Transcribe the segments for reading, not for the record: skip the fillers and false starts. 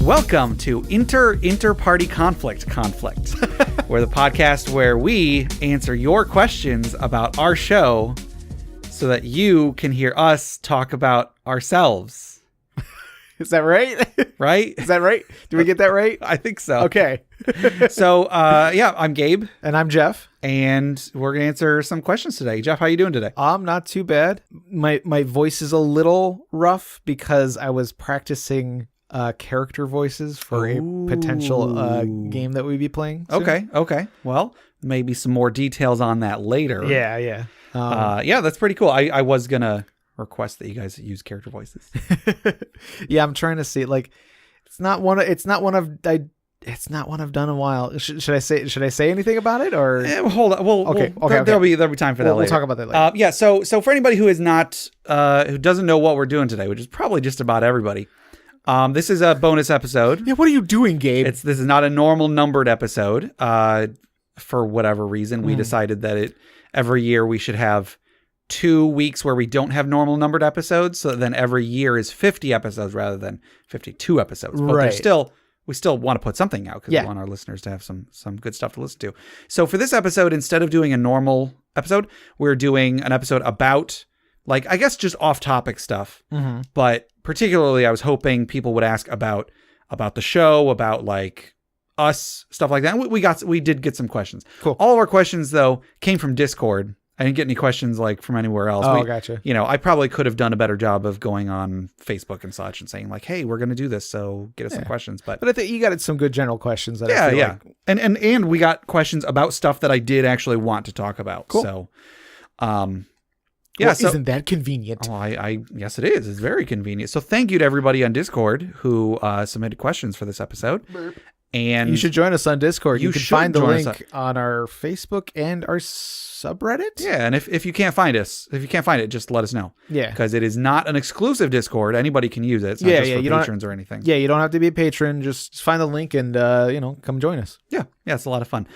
Welcome to InterPartyConflict, where the podcast where we answer your questions about our show so that you can hear us talk about ourselves. Is that right? Right? Is that right? Did we get that right? I think so. Okay. So, I'm Gabe, And I'm Jeff. and we're going to answer some questions today. Jeff, how you doing today? Not too bad. My voice is a little rough because I was practicing character voices for a potential game that we'd be playing soon. Okay. Well, maybe some more details on that later. Yeah. That's pretty cool. I was going to request that you guys use character voices. Yeah, I'm trying to see. Like, it's not one I've done in a while. Should I say anything about it or? Hold on. Okay. There'll be time for that later. We'll talk about that later. So for anybody who is not who doesn't know what we're doing today, which is probably just about everybody, this is a bonus episode. Yeah. What are you doing, Gabe? This is not a normal numbered episode. For whatever reason, we decided that every year we should have 2 weeks where we don't have normal numbered episodes. So then every year is 50 episodes rather than 52 episodes. But right. We still want to put something out because we want our listeners to have some good stuff to listen to. So for this episode, instead of doing a normal episode, we're doing an episode about, like, I guess just off-topic stuff. Mm-hmm. But particularly, I was hoping people would ask about the show, about like us, stuff like that. And we did get some questions. Cool. All of our questions though came from Discord. I didn't get any questions like from anywhere else. Gotcha. I probably could have done a better job of going on Facebook and such and saying like, "Hey, we're going to do this, so get us some questions." But I think you got some good general questions. That like. And we got questions about stuff that I did actually want to talk about. Cool. So, isn't that convenient? Oh, yes, it is. It's very convenient. So thank you to everybody on Discord who submitted questions for this episode. And you should join us on Discord. You can find the link on our Facebook and our subreddit. Yeah, and if you can't find it, just let us know. Yeah, because it is not an exclusive Discord. Anybody can use it. It's not just for patrons or anything. Yeah, you don't have to be a patron. Just find the link and come join us. Yeah, it's a lot of fun.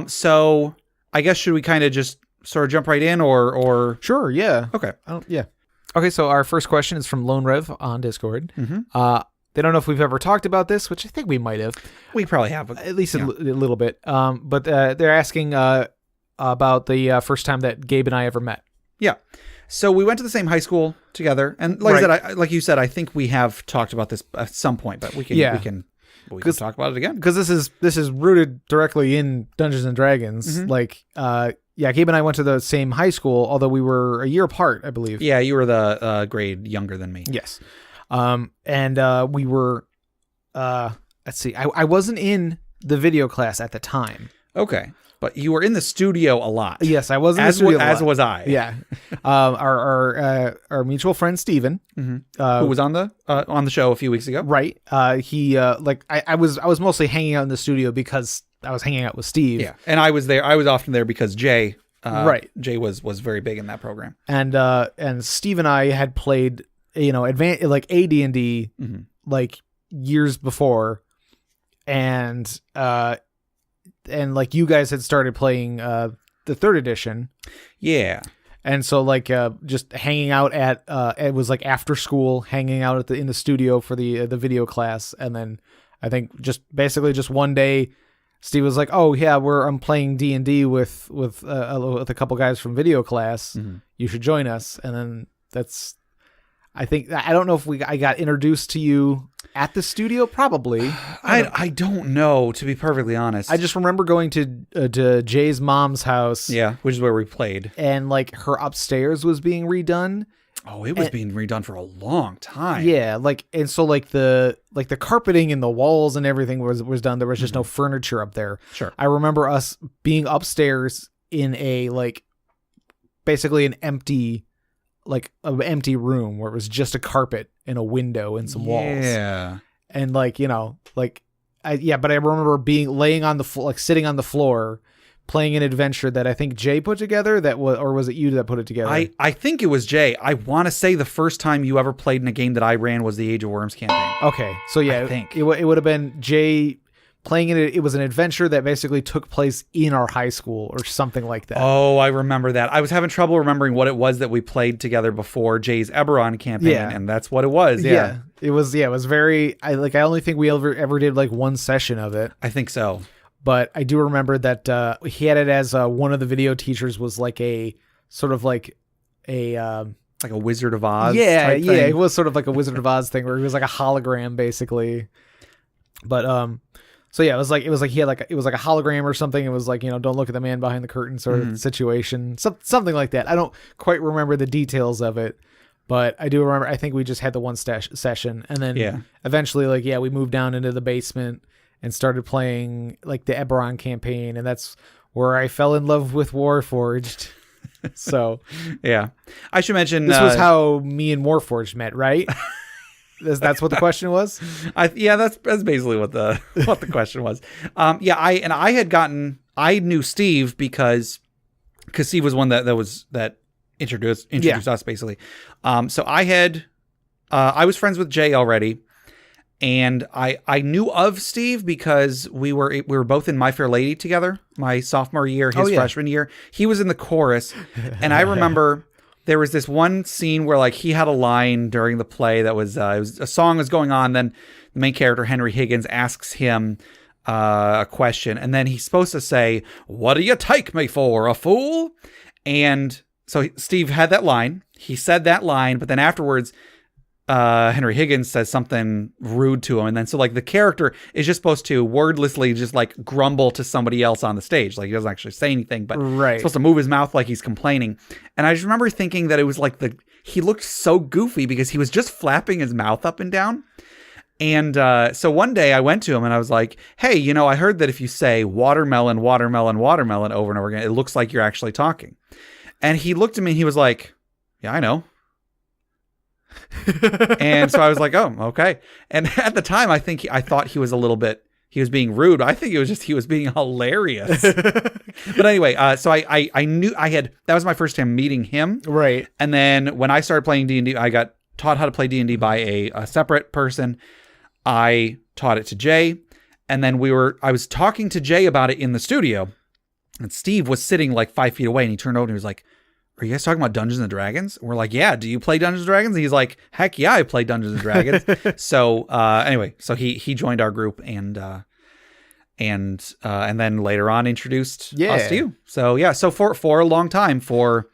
So I guess should we kind of just sort of jump right in or Sure. Yeah. Okay. Okay. So our first question is from Lone Rev on Discord. Mm-hmm. They don't know if we've ever talked about this, which I think we might have. We probably have. At least a little bit. But they're asking about the first time that Gabe and I ever met. Yeah. So we went to the same high school together. And like I said, like you said, I think we have talked about this at some point, but we can talk about it again. Because this is rooted directly in Dungeons and Dragons. Mm-hmm. Like, Gabe and I went to the same high school, although we were a year apart, I believe. Yeah, you were the grade younger than me. Yes. And we were, let's see, I wasn't in the video class at the time. Okay. But you were in the studio a lot. Yes, I was in the studio a lot. As was I. Yeah. Our mutual friend, Steven, who was on the show a few weeks ago. Right. He, I was mostly hanging out in the studio because I was hanging out with Steve. Yeah. And I was there. I was often there because Jay, Jay was very big in that program. And Steve and I had played, AD&D like years before, and like you guys had started playing the 3rd edition. Yeah. And so like just hanging out at it was like after school, hanging out in the studio for the video class, and then I think just one day Steve was like, "Oh yeah, I'm playing D&D with a couple guys from video class. Mm-hmm. You should join us." And then I don't know if I got introduced to you at the studio. Probably. I don't know, to be perfectly honest. I just remember going to Jay's mom's house. Yeah, which is where we played. And like her upstairs was being redone. Oh, it was being redone for a long time. Yeah, and so the carpeting and the walls and everything was done. There was just no furniture up there. Sure. I remember us being upstairs in basically an empty room where it was just a carpet and a window and some walls. Yeah. And but I remember laying on the floor, sitting on the floor, playing an adventure that I think Jay put together. Or was it you that put it together? I think it was Jay. I want to say the first time you ever played in a game that I ran was the Age of Worms campaign. Okay. So yeah, I think it would have been Jay playing in it. It was an adventure that basically took place in our high school or something like that. Oh, I remember that. I was having trouble remembering what it was that we played together before Jay's Eberron campaign, and that's what it was. Yeah. It was very. I only think we ever did like one session of it. I think so. But I do remember that he had it as one of the video teachers was like a sort of like a like a Wizard of Oz. Type thing. It was sort of like a Wizard of Oz thing where it was like a hologram basically. But so yeah, it was like he had like it was like a hologram or something. It was like, don't look at the man behind the curtain sort of situation, something like that. I don't quite remember the details of it, but I do remember. I think we just had the one session, and then eventually, we moved down into the basement and started playing like the Eberron campaign, and that's where I fell in love with Warforged. So yeah, I should mention this was how me and Warforged met, right? That's what the question was. That's basically what the question was. I knew Steve because Steve was one that introduced us basically. So I was friends with Jay already, and I knew of Steve because we were both in My Fair Lady together my sophomore year, his freshman year. He was in the chorus, and I remember. There was this one scene where like he had a line during the play that was, a song was going on. Then the main character, Henry Higgins, asks him a question. And then he's supposed to say, "What do you take me for, a fool?" And so Steve had that line. He said that line. But then afterwards, Henry Higgins says something rude to him. And then so like the character is just supposed to wordlessly just like grumble to somebody else on the stage. Like he doesn't actually say anything, but he's supposed to move his mouth like he's complaining. And I just remember thinking that it was like he looked so goofy because he was just flapping his mouth up and down. And so one day I went to him and I was like, "Hey, I heard that if you say watermelon, watermelon, watermelon over and over again, it looks like you're actually talking." And he looked at me and he was like, "Yeah, I know." And so I was like, "Oh, okay." And at the time, I thought he was he was being rude. I think it was just he was being hilarious. But anyway, so I knew that was my first time meeting him. Right. And then when I started playing D&D, I got taught how to play D&D by a separate person. I taught it to Jay, and then I was talking to Jay about it in the studio, and Steve was sitting like 5 feet away, and he turned over and he was like, "Are you guys talking about Dungeons and Dragons?" And we're like, "Yeah, do you play Dungeons and Dragons?" And he's like, "Heck yeah, I play Dungeons and Dragons." So anyway, so he joined our group and then later on introduced us to you. So yeah, so for a long time, for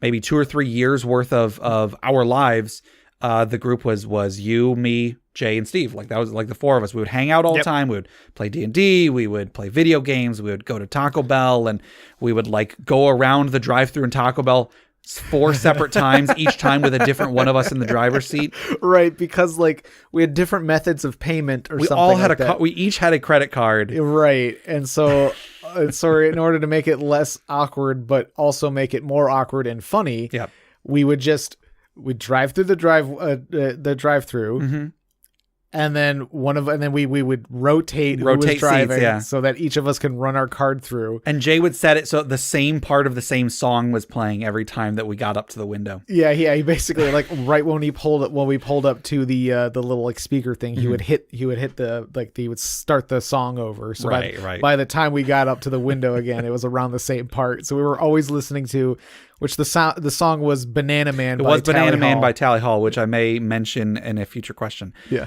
maybe 2 or 3 years worth of our lives, the group was you, me, Jay, and Steve. Like that was like the four of us. We would hang out all the time. We would play D&D. We would play video games. We would go to Taco Bell, and we would like go around the drive-thru in Taco Bell 4 separate times, each time with a different one of us in the driver's seat. Right, because like we had different methods of payment or something. We each had a credit card. Right, and so in order to make it less awkward, but also make it more awkward and funny, we'd drive through the drive-through. Mm-hmm. And then we would rotate who was driving seats, so that each of us can run our card through. And Jay would set it so the same part of the same song was playing every time that we got up to the window. Yeah. He basically like right when we pulled up to the little like speaker thing, he would hit he would start the song over. So by the time we got up to the window again, it was around the same part. So we were always listening to. Which the song was Banana Man by Tally Hall. It was Banana Man by Tally Hall, which I may mention in a future question. Yeah.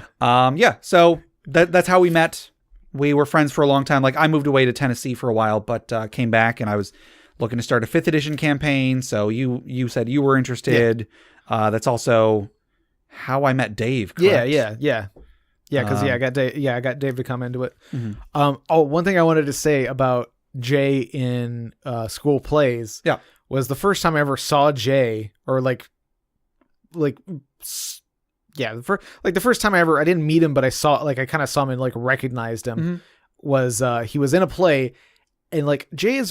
So that's how we met. We were friends for a long time. Like I moved away to Tennessee for a while, but came back and I was looking to start a 5th edition campaign. So you said you were interested. Yeah. That's also how I met Dave. Correct? Yeah. Because I got Dave to come into it. Mm-hmm. One thing I wanted to say about Jay in school plays. Yeah. Was the first time I ever saw Jay, or the first time I didn't meet him, but I kind of saw him and like recognized him. Mm-hmm. Was he was in a play, and like Jay is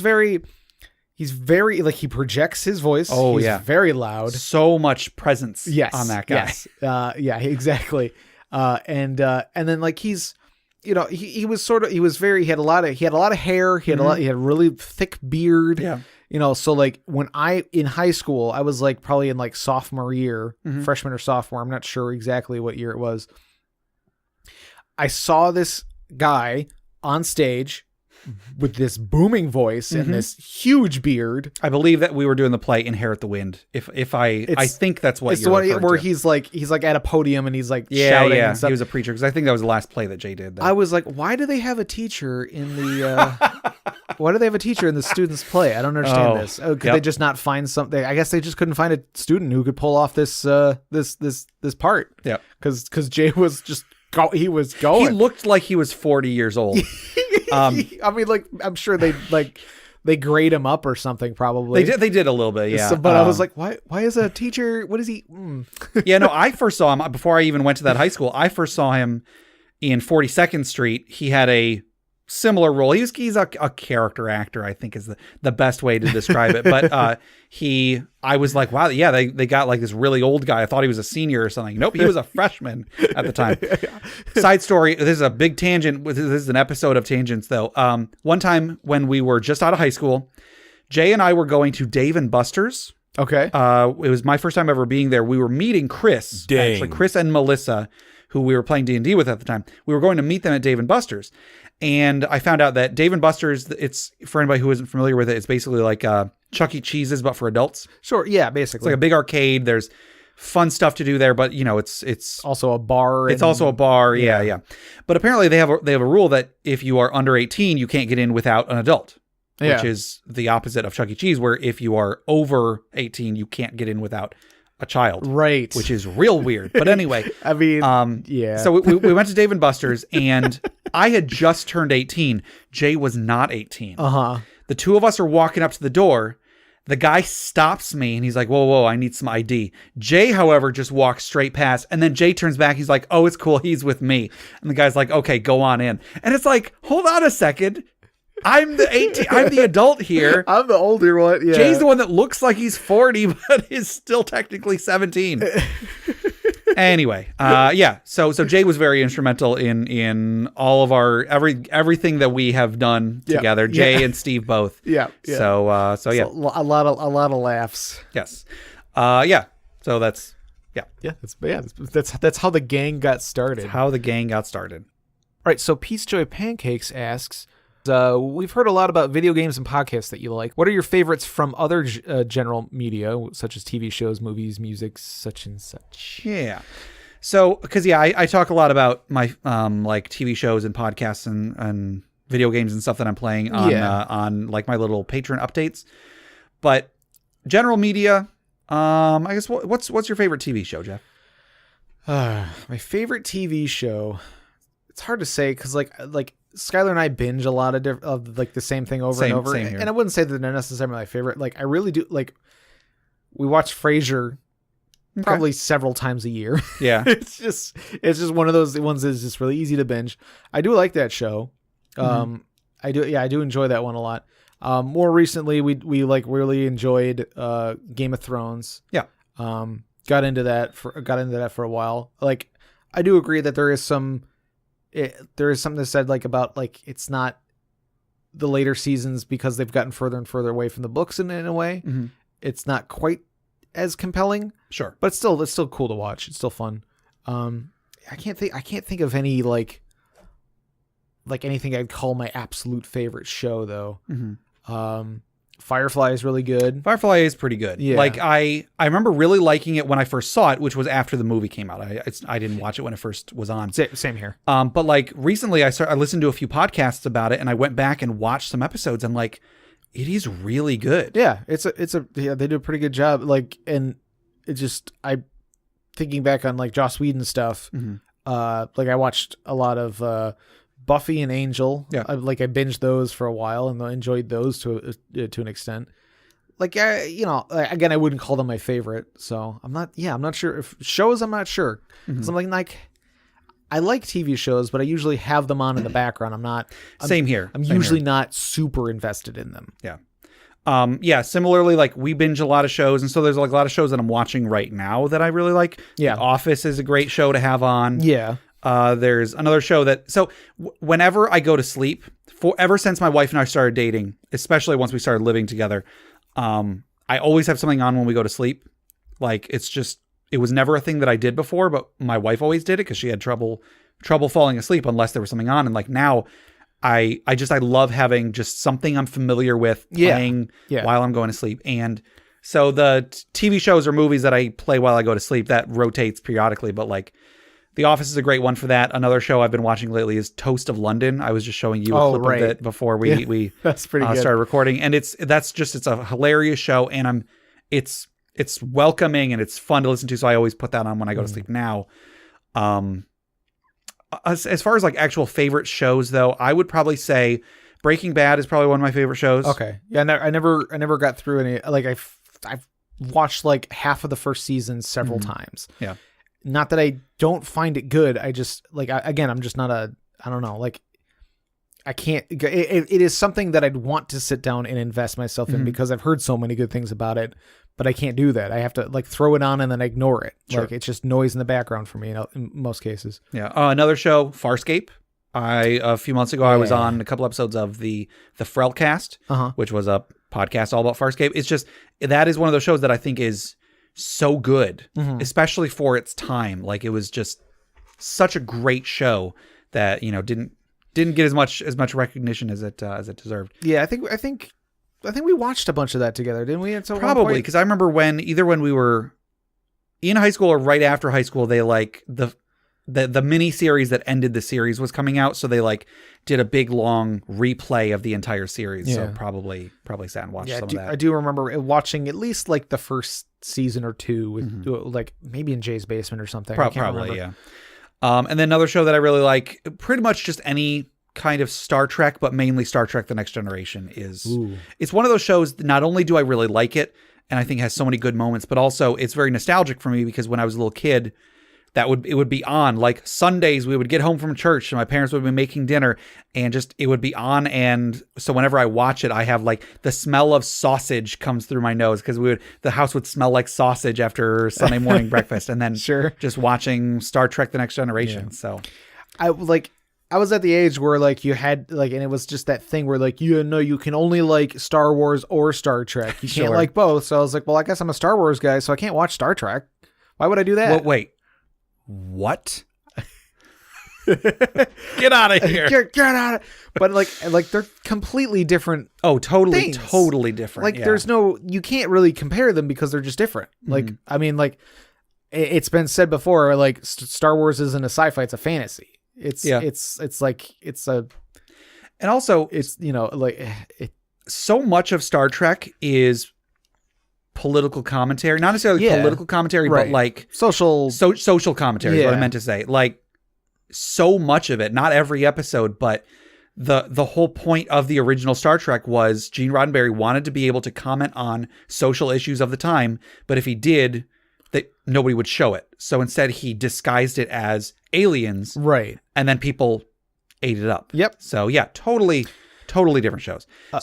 he's very like he projects his voice. Oh, he's very loud. So much presence on that guy. Yes. Exactly. And then like he's, he had a lot of hair. He had he had a really thick beard. Yeah. So like when in high school, I was like probably in like sophomore year, freshman or sophomore. I'm not sure exactly what year it was. I saw this guy on stage with this booming voice and this huge beard. I believe that we were doing the play Inherit the Wind. I think that's what you're referring where to. he's like at a podium and he's like shouting and stuff. He was a preacher, because I think that was the last play that Jay did. I was like, why do they have a teacher in the why do they have a teacher in the student's play? I don't understand this. Could they just not find something? I guess they just couldn't find a student who could pull off this this part. Yeah. Because Jay was just he was going. He looked like he was 40 years old. I mean, like, I'm sure they grade him up or something. Probably they did a little bit, yeah. But I was like, why is a teacher? What is he? Yeah, no. I first saw him before I even went to that high school. I first saw him in 42nd Street. He had a similar role. He's a character actor, I think is the best way to describe it. But I was like, wow, yeah, they got like this really old guy. I thought he was a senior or something. Nope, he was a freshman at the time. Side story, this is a big tangent. This is an episode of Tangents, though. One time when we were just out of high school, Jay and I were going to Dave & Buster's. Okay. It was my first time ever being there. We were meeting Chris, actually, Chris and Melissa, who we were playing D&D with at the time. We were going to meet them at Dave & Buster's. And I found out that Dave & Buster's, it's, for anybody who isn't familiar with it, it's basically like Chuck E. Cheese's, but for adults. Sure, yeah, basically. It's like a big arcade. There's fun stuff to do there, but it's also a bar. It's also a bar, yeah. But apparently they have a rule that if you are under 18, you can't get in without an adult, which is the opposite of Chuck E. Cheese, where if you are over 18, you can't get in without a child, right? Which is real weird. But anyway, I mean, yeah. So we went to Dave & Buster's, and I had just turned 18. Jay was not 18. The two of us are walking up to the door. The guy stops me and he's like, whoa, I need some ID. Jay, however, just walks straight past, and then Jay turns back. He's like, oh, it's cool. He's with me. And the guy's like, okay, go on in. And it's like, hold on a second. I'm the adult here. I'm the older one. Yeah. Jay's the one that looks like he's 40, but is still technically 17. Anyway, yeah. So Jay was very instrumental in all of our everything that we have done together. Jay and Steve both. Yeah. So yeah, a lot of laughs. Yes. Yeah. So that's that's how the gang got started. How the gang got started. All right. So Peace Joy Pancakes asks, we've heard a lot about video games and podcasts that you like. What are your favorites from other general media, such as TV shows, movies, music, such and such? Yeah. So, because I talk a lot about my like TV shows and podcasts and video games and stuff that I'm playing on like my little Patreon updates. But general media, I guess what's your favorite TV show, Jeff? My favorite TV show. It's hard to say because like Skylar and I binge a lot of like the same thing over and over. And I wouldn't say that they're necessarily my favorite. Like I really do like, we watch Frasier probably several times a year. Yeah. It's just one of those ones that's just really easy to binge. I do like that show. I do enjoy that one a lot. More recently we like really enjoyed Game of Thrones. Yeah. Got into that for a while. Like I do agree that there is something to said like about like it's not the later seasons because they've gotten further and further away from the books in a way. It's not quite as compelling. Sure. But it's still cool to watch. It's still fun. I can't think of any like anything I'd call my absolute favorite show though. Firefly is really good. Firefly is pretty good. Yeah. Like I remember really liking it when I first saw it, which was after the movie came out. I didn't watch it when it first was on. Same here. But like recently I listened to a few podcasts about it and I went back and watched some episodes and like it is really good. Yeah, they do a pretty good job. Like, and it just, thinking back on like Joss Whedon stuff, like I watched a lot of Buffy and Angel. Yeah. I binged those for a while and I enjoyed those to an extent. Like, again, I wouldn't call them my favorite. So I'm not sure if shows, I'm not sure. Something like, I like TV shows, but I usually have them on in the background. Same here. I'm usually not super invested in them. Yeah. Similarly, like we binge a lot of shows. And so there's like a lot of shows that I'm watching right now that I really like. Yeah. The Office is a great show to have on. Yeah. There's another show whenever I go to sleep, ever since my wife and I started dating, especially once we started living together, I always have something on when we go to sleep. Like it was never a thing that I did before, but my wife always did it because she had trouble falling asleep unless there was something on. And like now I love having just something I'm familiar with playing while I'm going to sleep. And so the TV shows or movies that I play while I go to sleep, that rotates periodically, but like The Office is a great one for that. Another show I've been watching lately is Toast of London. I was just showing you a clip of it before we that's pretty good. Started recording, and it's a hilarious show, and it's welcoming and it's fun to listen to. So I always put that on when I go to sleep now. As far as like actual favorite shows though, I would probably say Breaking Bad is probably one of my favorite shows. Okay. Yeah. I never got through any, like I've watched like half of the first season several times. Yeah. Not that I don't find it good. I just like, I'm just not I don't know. Like I can't, it is something that I'd want to sit down and invest myself in because I've heard so many good things about it, but I can't do that. I have to like throw it on and then ignore it. Sure. Like it's just noise in the background for me, in most cases. Yeah. Another show, Farscape. A few months ago, I was on a couple episodes of the Frelcast, which was a podcast all about Farscape. It's just, that is one of those shows that I think is so good, especially for its time. Like it was just such a great show that, you know, didn't get as much recognition as it deserved. Yeah, I think we watched a bunch of that together, didn't we? Probably, because I remember when we were in high school or right after high school, they like the mini series that ended the series was coming out, so they like did a big long replay of the entire series. So probably sat and watched some of that. I do remember watching at least like the first season or two with like maybe in Jay's basement or something. Probably, yeah. And then another show that I really like, pretty much just any kind of Star Trek, but mainly Star Trek The Next Generation it's one of those shows that not only do I really like it, and I think it has so many good moments, but also it's very nostalgic for me because when I was a little kid, it would be on like Sundays. We would get home from church and my parents would be making dinner and just, it would be on. And so whenever I watch it, I have like the smell of sausage comes through my nose because the house would smell like sausage after Sunday morning breakfast. And then just watching Star Trek The Next Generation. Yeah. So I was at the age where like you had like, and it was just that thing where like, you can only like Star Wars or Star Trek. You can't like both. So I was like, well, I guess I'm a Star Wars guy, so I can't watch Star Trek. Why would I do that? Well, wait. What? Get out of here. Get out of. But like they're completely different. Oh, totally, things. Totally different. Like you can't really compare them because they're just different. Like, I mean, like it's been said before, like Star Wars isn't a sci-fi, it's a fantasy. It's and also it's, you know, like so much of Star Trek is political commentary, not necessarily political commentary, but like social commentary is what I meant to say. Like so much of it, not every episode, but the whole point of the original Star Trek was Gene Roddenberry wanted to be able to comment on social issues of the time, but if he did, that nobody would show it. So instead he disguised it as aliens. Right. And then people ate it up. Yep. So yeah, totally different shows. I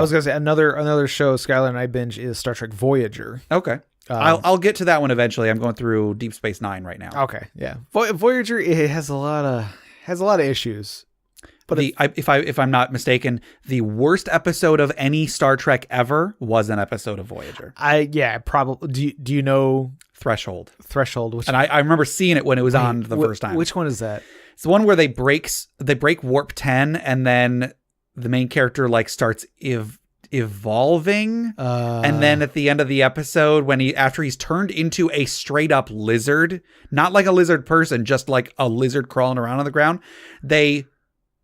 was going to say another show Skylar and I binge is Star Trek Voyager. Okay. I'll get to that one eventually. I'm going through Deep Space Nine right now. Okay. Yeah. Voyager, it has a lot of issues. But if I'm not mistaken, the worst episode of any Star Trek ever was an episode of Voyager. Probably. Do you know Threshold? Which, and I remember seeing it when it was on the first time. Which one is that? It's the one where they break warp 10 and then the main character like starts evolving, and then at the end of the episode, after he's turned into a straight up lizard, not like a lizard person, just like a lizard crawling around on the ground, they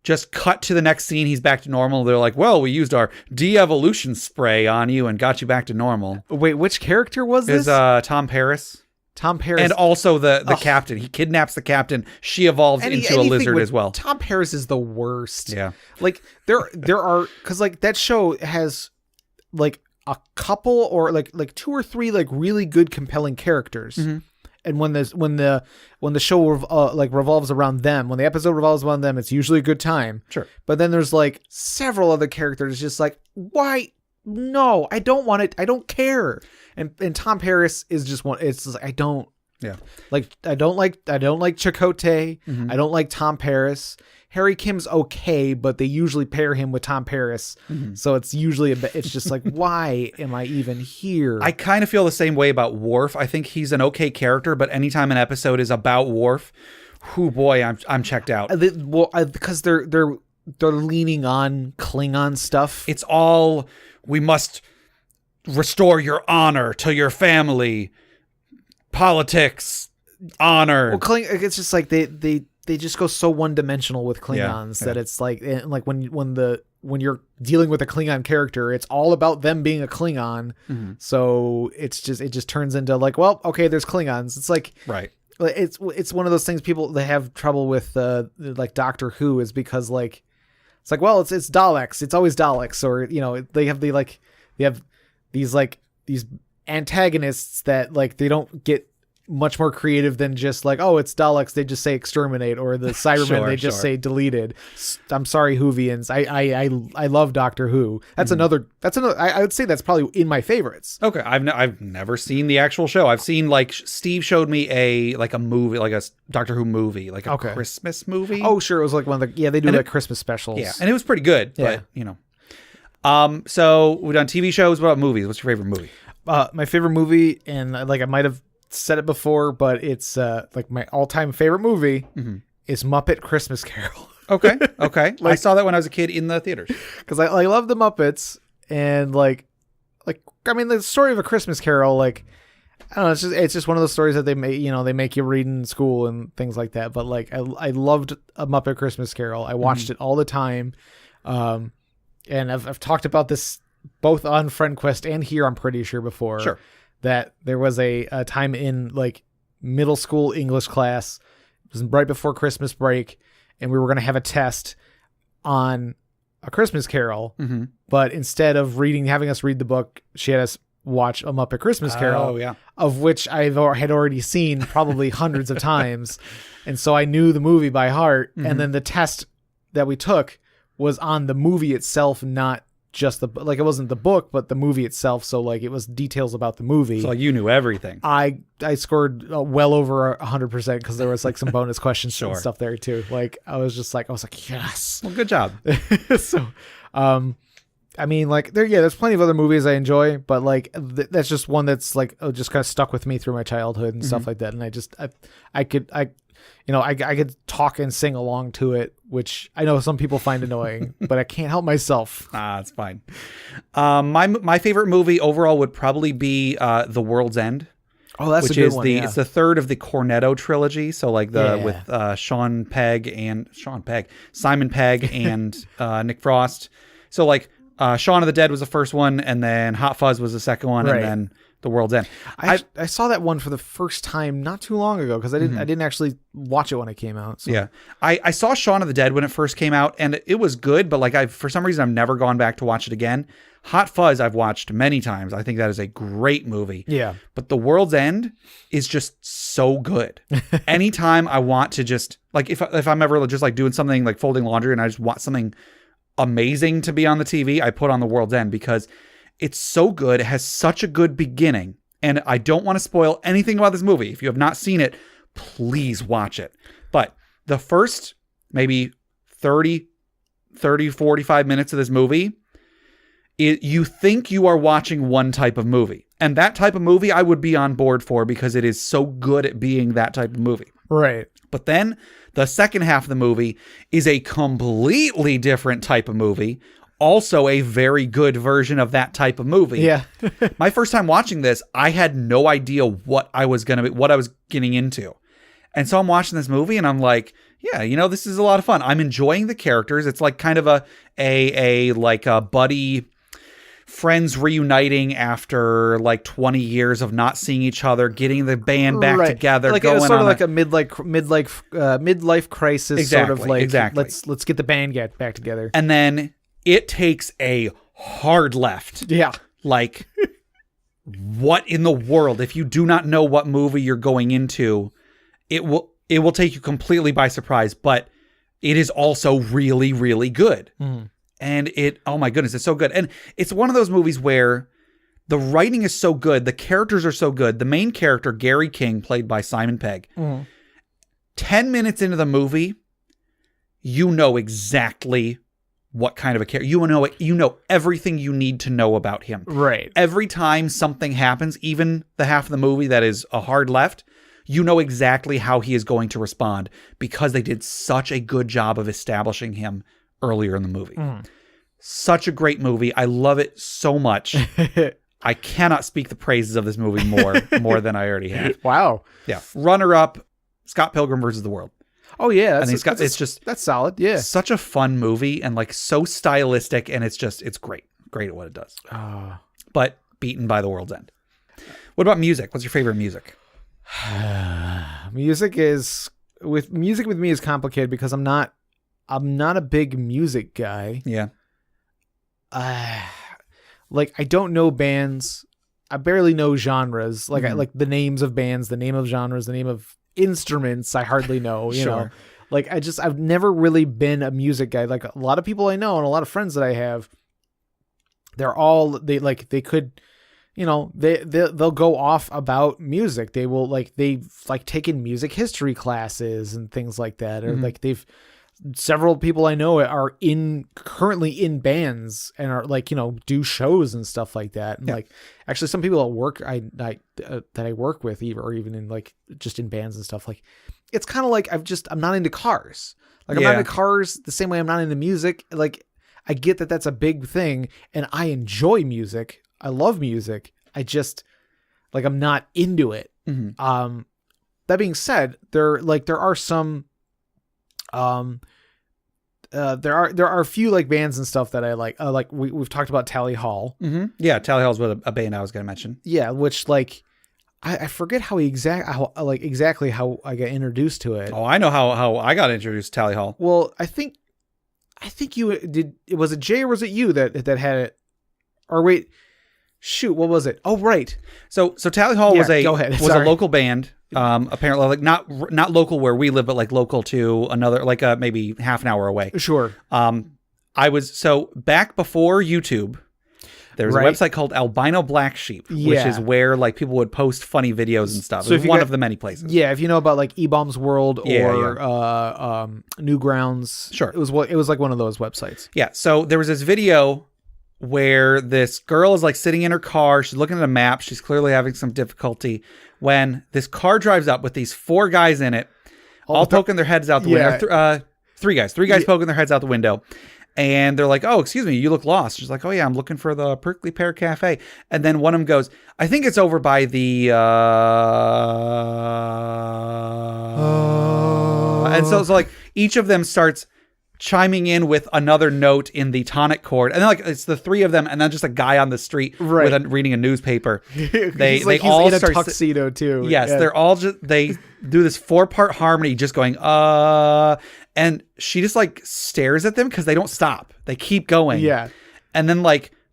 just cut to the next scene. He's back to normal. They're like, well, we used our de-evolution spray on you and got you back to normal. Wait, which character was this? Tom Paris. And also the captain. He kidnaps the captain. She evolves into a lizard as well. Tom Paris is the worst. Yeah. Like there are, because like that show has like a couple or like two or three like really good compelling characters. Mm-hmm. And when the show revolves around them, when the episode revolves around them, it's usually a good time. Sure. But then there's like several other characters just like, why? No, I don't want it. I don't care. And Tom Paris is just one. It's just, I don't. Yeah. Like I don't like Chakotay. Mm-hmm. I don't like Tom Paris. Harry Kim's okay, but they usually pair him with Tom Paris. Mm-hmm. So it's usually it's just like, why am I even here? I kind of feel the same way about Worf. I think he's an okay character, but anytime an episode is about Worf, oh boy, I'm checked out. Because they're they're leaning on Klingon stuff. It's all, we must restore your honor to your family, politics, honor. Well, it's just like they just go so one-dimensional with Klingons that it's like when you're dealing with a Klingon character, it's all about them being a Klingon. Mm-hmm. So it just turns into like, well, okay, there's Klingons. It's like, right. It's one of those things people, they have trouble with like Doctor Who, is because like, it's like, well, it's Daleks. It's always Daleks. Or, they have these antagonists that like, they don't get much more creative than just like, oh, it's Daleks, they just say exterminate, or the Cybermen they just say deleted. I'm sorry, Whovians. I love Doctor Who. That's another I would say that's probably in my favorites. Okay, I've never seen the actual show. I've seen, like, Steve showed me a movie, like a Doctor Who movie, like a Christmas movie. Oh, sure, it was like one of the they do Christmas specials. Yeah, and it was pretty good. But so we've done TV shows. What about movies? What's your favorite movie? My favorite movie, and like I might have said it before, but it's like my all-time favorite movie is Muppet Christmas Carol. Okay. Like, I saw that when I was a kid in the theaters because I love the Muppets, and like I mean, the story of A Christmas Carol, like, I don't know, it's just one of those stories that they make you read in school and things like that. But like I loved A Muppet Christmas Carol. I watched it all the time, and I've talked about this both on FriendQuest and here, I'm pretty sure, before. Sure. That there was a time in like middle school English class. It was right before Christmas break, and we were going to have a test on A Christmas Carol. Mm-hmm. But instead of having us read the book, she had us watch A Muppet Christmas Carol, of which I had already seen probably hundreds of times. And so I knew the movie by heart. Mm-hmm. And then the test that we took was on the movie itself, not just it wasn't the book, but the movie itself. So like, it was details about the movie. So you knew everything. I scored well over 100% because there was like some bonus questions and stuff there too. Like I was like, yes. Well, good job. So, I mean, like there's plenty of other movies I enjoy, but like that's just one that's like just kind of stuck with me through my childhood and stuff like that. And I could talk and sing along to it, which I know some people find annoying, but I can't help myself. It's fine. My favorite movie overall would probably be The World's End. Oh, that's a good one. It's the third of the Cornetto trilogy. So like with Simon Pegg and Nick Frost. So like Shaun of the Dead was the first one, and then Hot Fuzz was the second one, and then The World's End. I saw that one for the first time not too long ago because I didn't actually watch it when it came out. So. Yeah, I saw Shaun of the Dead when it first came out, and it was good, but like for some reason I've never gone back to watch it again. Hot Fuzz I've watched many times. I think that is a great movie. Yeah, but The World's End is just so good. Anytime I want to just like if I'm ever just like doing something like folding laundry and I just want something amazing to be on the TV, I put on The World's End because it's so good. It has such a good beginning. And I don't want to spoil anything about this movie. If you have not seen it, please watch it. But the first maybe 30, 45 minutes of this movie, you think you are watching one type of movie. And that type of movie I would be on board for because it is so good at being that type of movie. Right. But then the second half of the movie is a completely different type of movie. Also a very good version of that type of movie. Yeah. My first time watching this, I had no idea what I was getting into. And so I'm watching this movie and I'm like, yeah, this is a lot of fun. I'm enjoying the characters. It's like kind of a buddy friends reuniting after like 20 years of not seeing each other, getting the band back together, like going sort on of like a midlife crisis, exactly, sort of like exactly. Let's get the band back together. And then it takes a hard left. Yeah. Like, what in the world? If you do not know what movie you're going into, it will take you completely by surprise, but it is also really, really good. Mm. And oh my goodness, it's so good. And it's one of those movies where the writing is so good. The characters are so good. The main character, Gary King, played by Simon Pegg, 10 minutes into the movie, you know exactly what kind of a character. You know everything you need to know about him. Right. Every time something happens, even the half of the movie that is a hard left, you know exactly how he is going to respond because they did such a good job of establishing him earlier in the movie. Such a great movie. I love it so much. I cannot speak the praises of this movie more than I already have. Wow. Yeah. Runner up, Scott Pilgrim versus the World. Oh yeah, that's solid. Yeah. Such a fun movie and like so stylistic, and it's great. Great at what it does. But beaten by The World's End. What about music? What's your favorite music? Music with me is complicated because I'm not a big music guy. Yeah. Like I don't know bands. I barely know genres. Like I like the names of bands, the name of genres, the name of instruments. I hardly know. You know, like I've never really been a music guy. Like a lot of people I know and a lot of friends that I have, they'll go off about music. They've taken music history classes and things like that, or several people I know are currently in bands and are do shows and stuff like that. And actually some people at work that I work with or even in just in bands and stuff, it's kind of like I'm not into cars. I'm not into cars the same way I'm not into music. Like I get that that's a big thing and I enjoy music. I love music. I just I'm not into it. That being said, there are some there are a few bands and stuff that I like. We've talked about Tally Hall. Yeah, Tally Hall is a band I was going to mention. Yeah, which I forget exactly how I got introduced to it. Oh, I know how I got introduced to Tally Hall. Well, I think you did. Was it Jay or was it you that had it? Or wait, shoot, what was it? Oh, right. So Tally Hall was a local band. Apparently not local where we live, but local to another, maybe half an hour away. Sure. Back before YouTube, there was a website called Albino Black Sheep, which is where people would post funny videos and stuff. So it was one of the many places. Yeah. If you know about E-Bombs World or Newgrounds. Sure. It was one of those websites. Yeah. So there was this video where this girl is sitting in her car. She's looking at a map. She's clearly having some difficulty when this car drives up with these 4 guys in it, all poking their heads out the window. 3 guys poking their heads out the window. And they're like, "Oh, excuse me, you look lost." She's like, "Oh yeah, I'm looking for the Prickly Pear Cafe." And then one of them goes, "I think it's over by the And so it's each of them starts chiming in with another note in the tonic chord, and then it's the 3 of them, and then just a guy on the street reading a newspaper. They all in a start tuxedo too. Yes, they're all they do this 4-part harmony, just going and she just stares at them because they don't stop. They keep going. Yeah, and then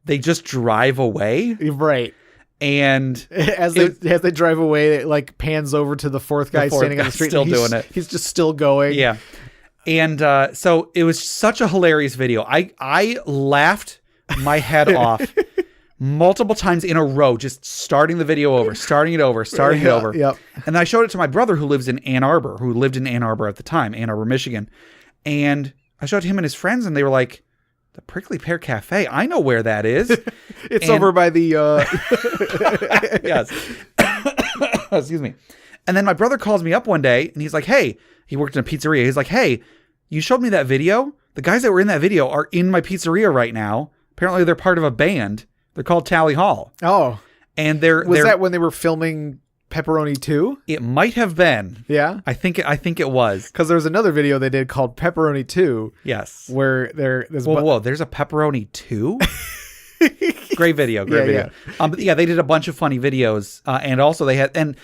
they just drive away. Right. And as they drive away, it pans over to the 4th guy standing on the street, still doing it. He's just still going. Yeah. And so it was such a hilarious video. I laughed my head off multiple times in a row, just starting the video over, starting it over. Yep. And I showed it to my brother who lived in Ann Arbor at the time, Ann Arbor, Michigan. And I showed it to him and his friends, and they were like, "The Prickly Pear Cafe, I know where that is." It's over by the... Yes. Excuse me. And then my brother calls me up one day, and he's like, "Hey," he worked in a pizzeria. He's like, "Hey, you showed me that video? The guys that were in that video are in my pizzeria right now. Apparently they're part of a band. They're called Tally Hall." Oh. And Was that when they were filming Pepperoni 2? It might have been. Yeah. I think it was. Because there was another video they did called Pepperoni 2. Yes. Where there's Whoa, there's a Pepperoni 2? Great video. Yeah. But yeah, they did a bunch of funny videos, and also they had an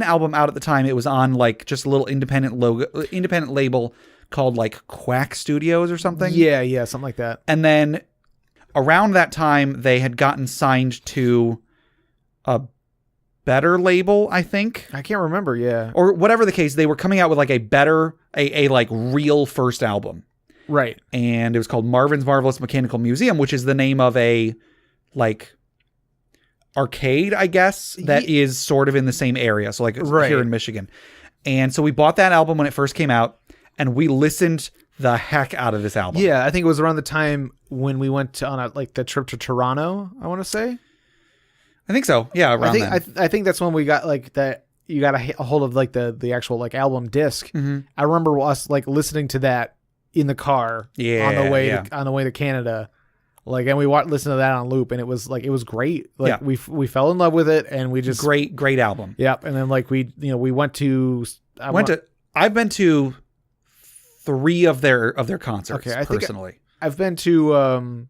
album out at the time. It was on just a little independent label called Quack Studios or something. Yeah, something like that. And then around that time, they had gotten signed to a better label, I think. I can't remember. Yeah, or whatever the case, they were coming out with a real first album. Right. And it was called Marvin's Marvelous Mechanical Museum, which is the name of a arcade, I guess, that is sort of in the same area. So here in Michigan. And so we bought that album when it first came out, and we listened the heck out of this album. Yeah, I think it was around the time when we went on the trip to Toronto, I want to say. I think so. Yeah, around then. I think that's when we got that you got a hold of like the actual like album disc. Mm-hmm. I remember us like listening to that in the car on the way to Canada. Like, and we listened to that on loop, and it was great. Like we fell in love with it, and we just great album. Yep. And then like we went to I've been to 3 of their concerts. Okay, personally. I've been to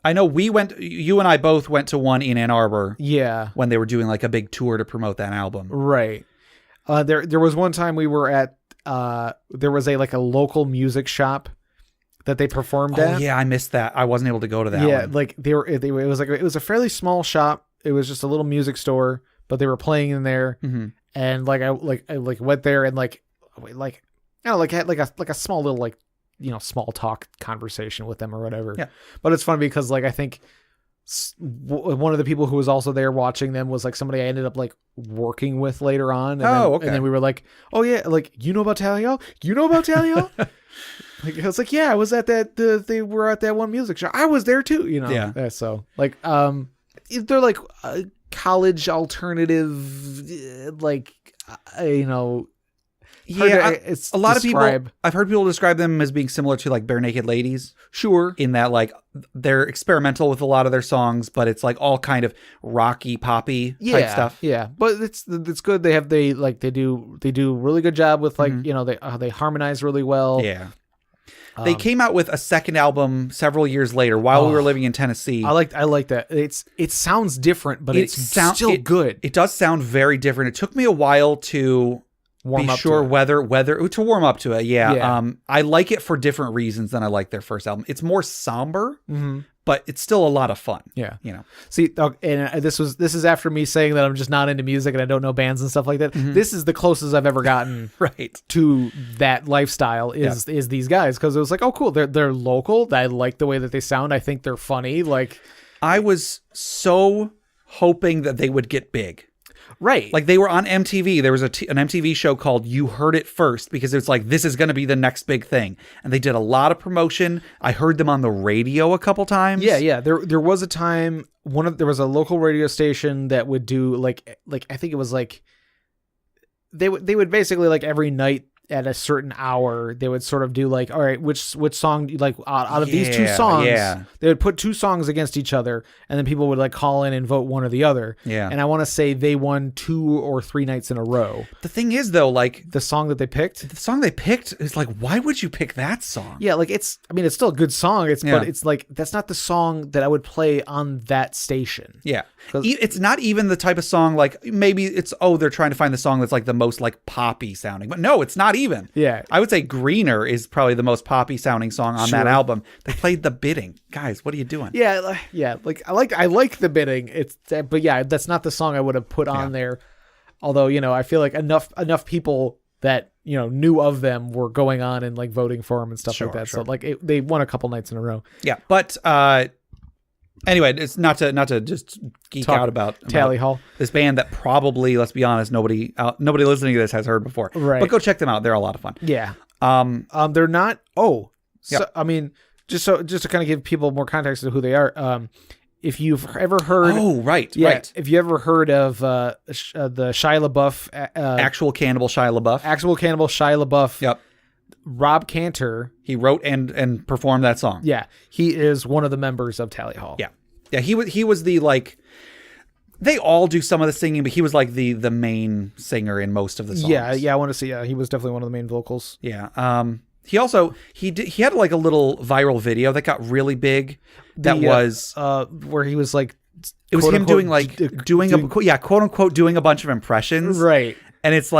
I know you and I both went to one in Ann Arbor. Yeah. When they were doing like a big tour to promote that album. Right. There was one time we were at there was a local music shop that they performed at. Oh yeah, I missed that. I wasn't able to go to that one. Yeah, like it was a fairly small shop. It was just a little music store, but they were playing in there. Mm-hmm. And I went there and had a small little small talk conversation with them or whatever. Yeah. But it's funny because I think one of the people who was also there watching them was somebody I ended up working with later on. Okay. And then we were like, oh yeah, you know about Tally Hall? You know about Tally Hall? I was like, yeah, I was at that. They were at that one music show. I was there too. Yeah. So they're college alternative, Yeah, it's a lot of people. describe. I've heard people describe them as being similar to Bare Naked Ladies. Sure. In that they're experimental with a lot of their songs, but it's all kind of rocky, poppy type stuff. Yeah, but it's good. They do a really good job with they harmonize really well. Yeah. They came out with a second album several years later while we were living in Tennessee. I like that. It sounds different, but it's still good. It does sound very different. It took me a while to warm up to it. Yeah. I like it for different reasons than I like their first album. It's more somber, but it's still a lot of fun. Yeah. See, and this is after me saying that I'm just not into music and I don't know bands and stuff like that. Mm-hmm. This is the closest I've ever gotten right to that lifestyle is these guys. Cause it was oh, cool. They're local. I like the way that they sound. I think they're funny. I was so hoping that they would get big. Right. They were on MTV. There was an MTV show called You Heard It First because it's this is going to be the next big thing. And they did a lot of promotion. I heard them on the radio a couple times. Yeah. There was a time there was a local radio station that would do I think it was they would basically every night at a certain hour they would sort of do all right, which song out of these 2 songs, they would put 2 songs against each other and then people would call in and vote one or the other. And I want to say they won 2 or 3 nights in a row. The thing is though, the song that they picked is why would you pick that song? Yeah, it's still a good song. But it's that's not the song that I would play on that station. Yeah. It's not even the type of song maybe it's they're trying to find the song that's the most poppy sounding. But no, it's not even. Yeah. I would say Greener is probably the most poppy sounding song on that album. They played The Bidding. Guys, what are you doing? Yeah. I like The Bidding. But yeah, that's not the song I would have put on there. Although, I feel enough people that, knew of them were going on and voting for them and stuff like that. Sure. So they won a couple nights in a row. Yeah. But, anyway, it's not to just geek out about Tally Hall, this band that probably, let's be honest, nobody listening to this has heard before. Right. But go check them out; they're a lot of fun. Yeah. They're not. Oh, so I mean, just to kind of give people more context to who they are. If you've ever heard, right. If you ever heard of the Shia LaBeouf, Actual Cannibal Shia LaBeouf. Yep. Rob Cantor. He wrote and performed that song. Yeah. He is one of the members of Tally Hall. Yeah. Yeah. He was the they all do some of the singing, but he was the main singer in most of the songs. Yeah. I want to see. Yeah. He was definitely one of the main vocals. Yeah. He also, he had a little viral video that got really big. That was where he was it was him doing quote unquote doing a bunch of impressions. Right. And it's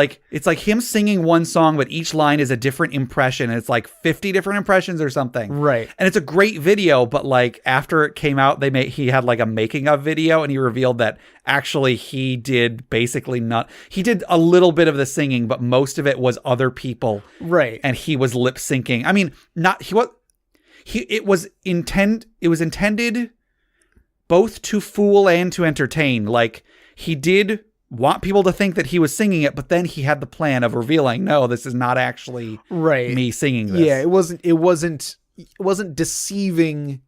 him singing one song, but each line is a different impression. And it's 50 different impressions or something. Right. And it's a great video, but after it came out, he had a making of video, and he revealed that actually he did basically he did a little bit of the singing, but most of it was other people. Right. And he was lip syncing. I mean, it was intended both to fool and to entertain. He did want people to think that he was singing it, but then he had the plan of revealing, no, this is not actually me singing this. Yeah, it wasn't deceiving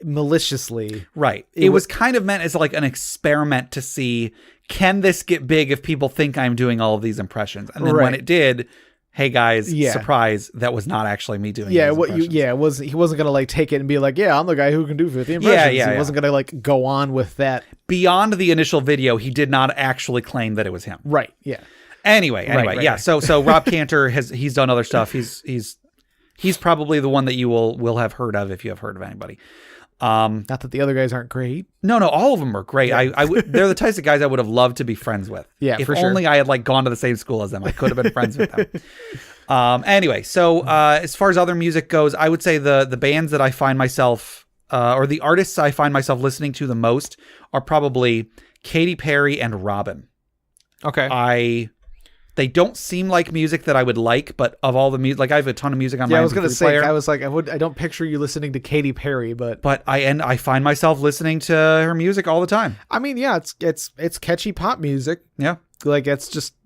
maliciously. Right. It was kind of meant as like an experiment to see, can this get big if people think I'm doing all of these impressions? And then when it did, hey guys, surprise, that was not actually me doing these impressions. He wasn't going to like take it and be like, yeah, I'm the guy who can do 50 impressions. He wasn't going to like go on with that. Beyond the initial video, he did not actually claim that it was him. Right. Yeah. Anyway, yeah. So Rob Cantor he's done other stuff. He's probably the one that you will have heard of if you have heard of anybody. Not that the other guys aren't great. No, all of them are great. Yeah. They're the types of guys I would have loved to be friends with. Yeah, if for sure. only I had like gone to the same school as them, I could have been friends with them. Anyway, so as far as other music goes, I would say the bands that I find myself or the artists I find myself listening to the most are probably Katy Perry and Robin. Okay. They don't seem like music that I would like, but of all the music, like I have a ton of music on my MP3 player. I was going to say, I was like, I don't picture you listening to Katy Perry, but I find myself listening to her music all the time. I mean, yeah, it's catchy pop music. Yeah. Like that's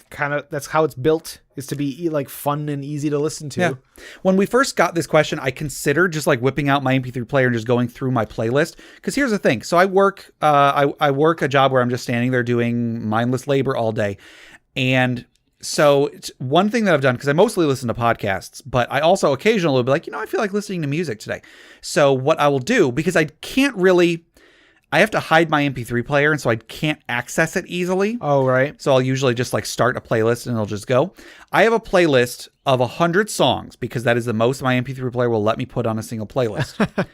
how it's built, is to be like fun and easy to listen to. Yeah. When we first got this question, I considered just like whipping out my MP3 player and just going through my playlist. Because here's the thing. So I work a job where I'm just standing there doing mindless labor all day. And so one thing that I've done, because I mostly listen to podcasts, but I also occasionally will be like, I feel like listening to music today. So what I will do, because I have to hide my MP3 player, and so I can't access it easily. Oh, right. So I'll usually just like start a playlist and it'll just go. I have a playlist of 100 songs because that is the most my MP3 player will let me put on a single playlist.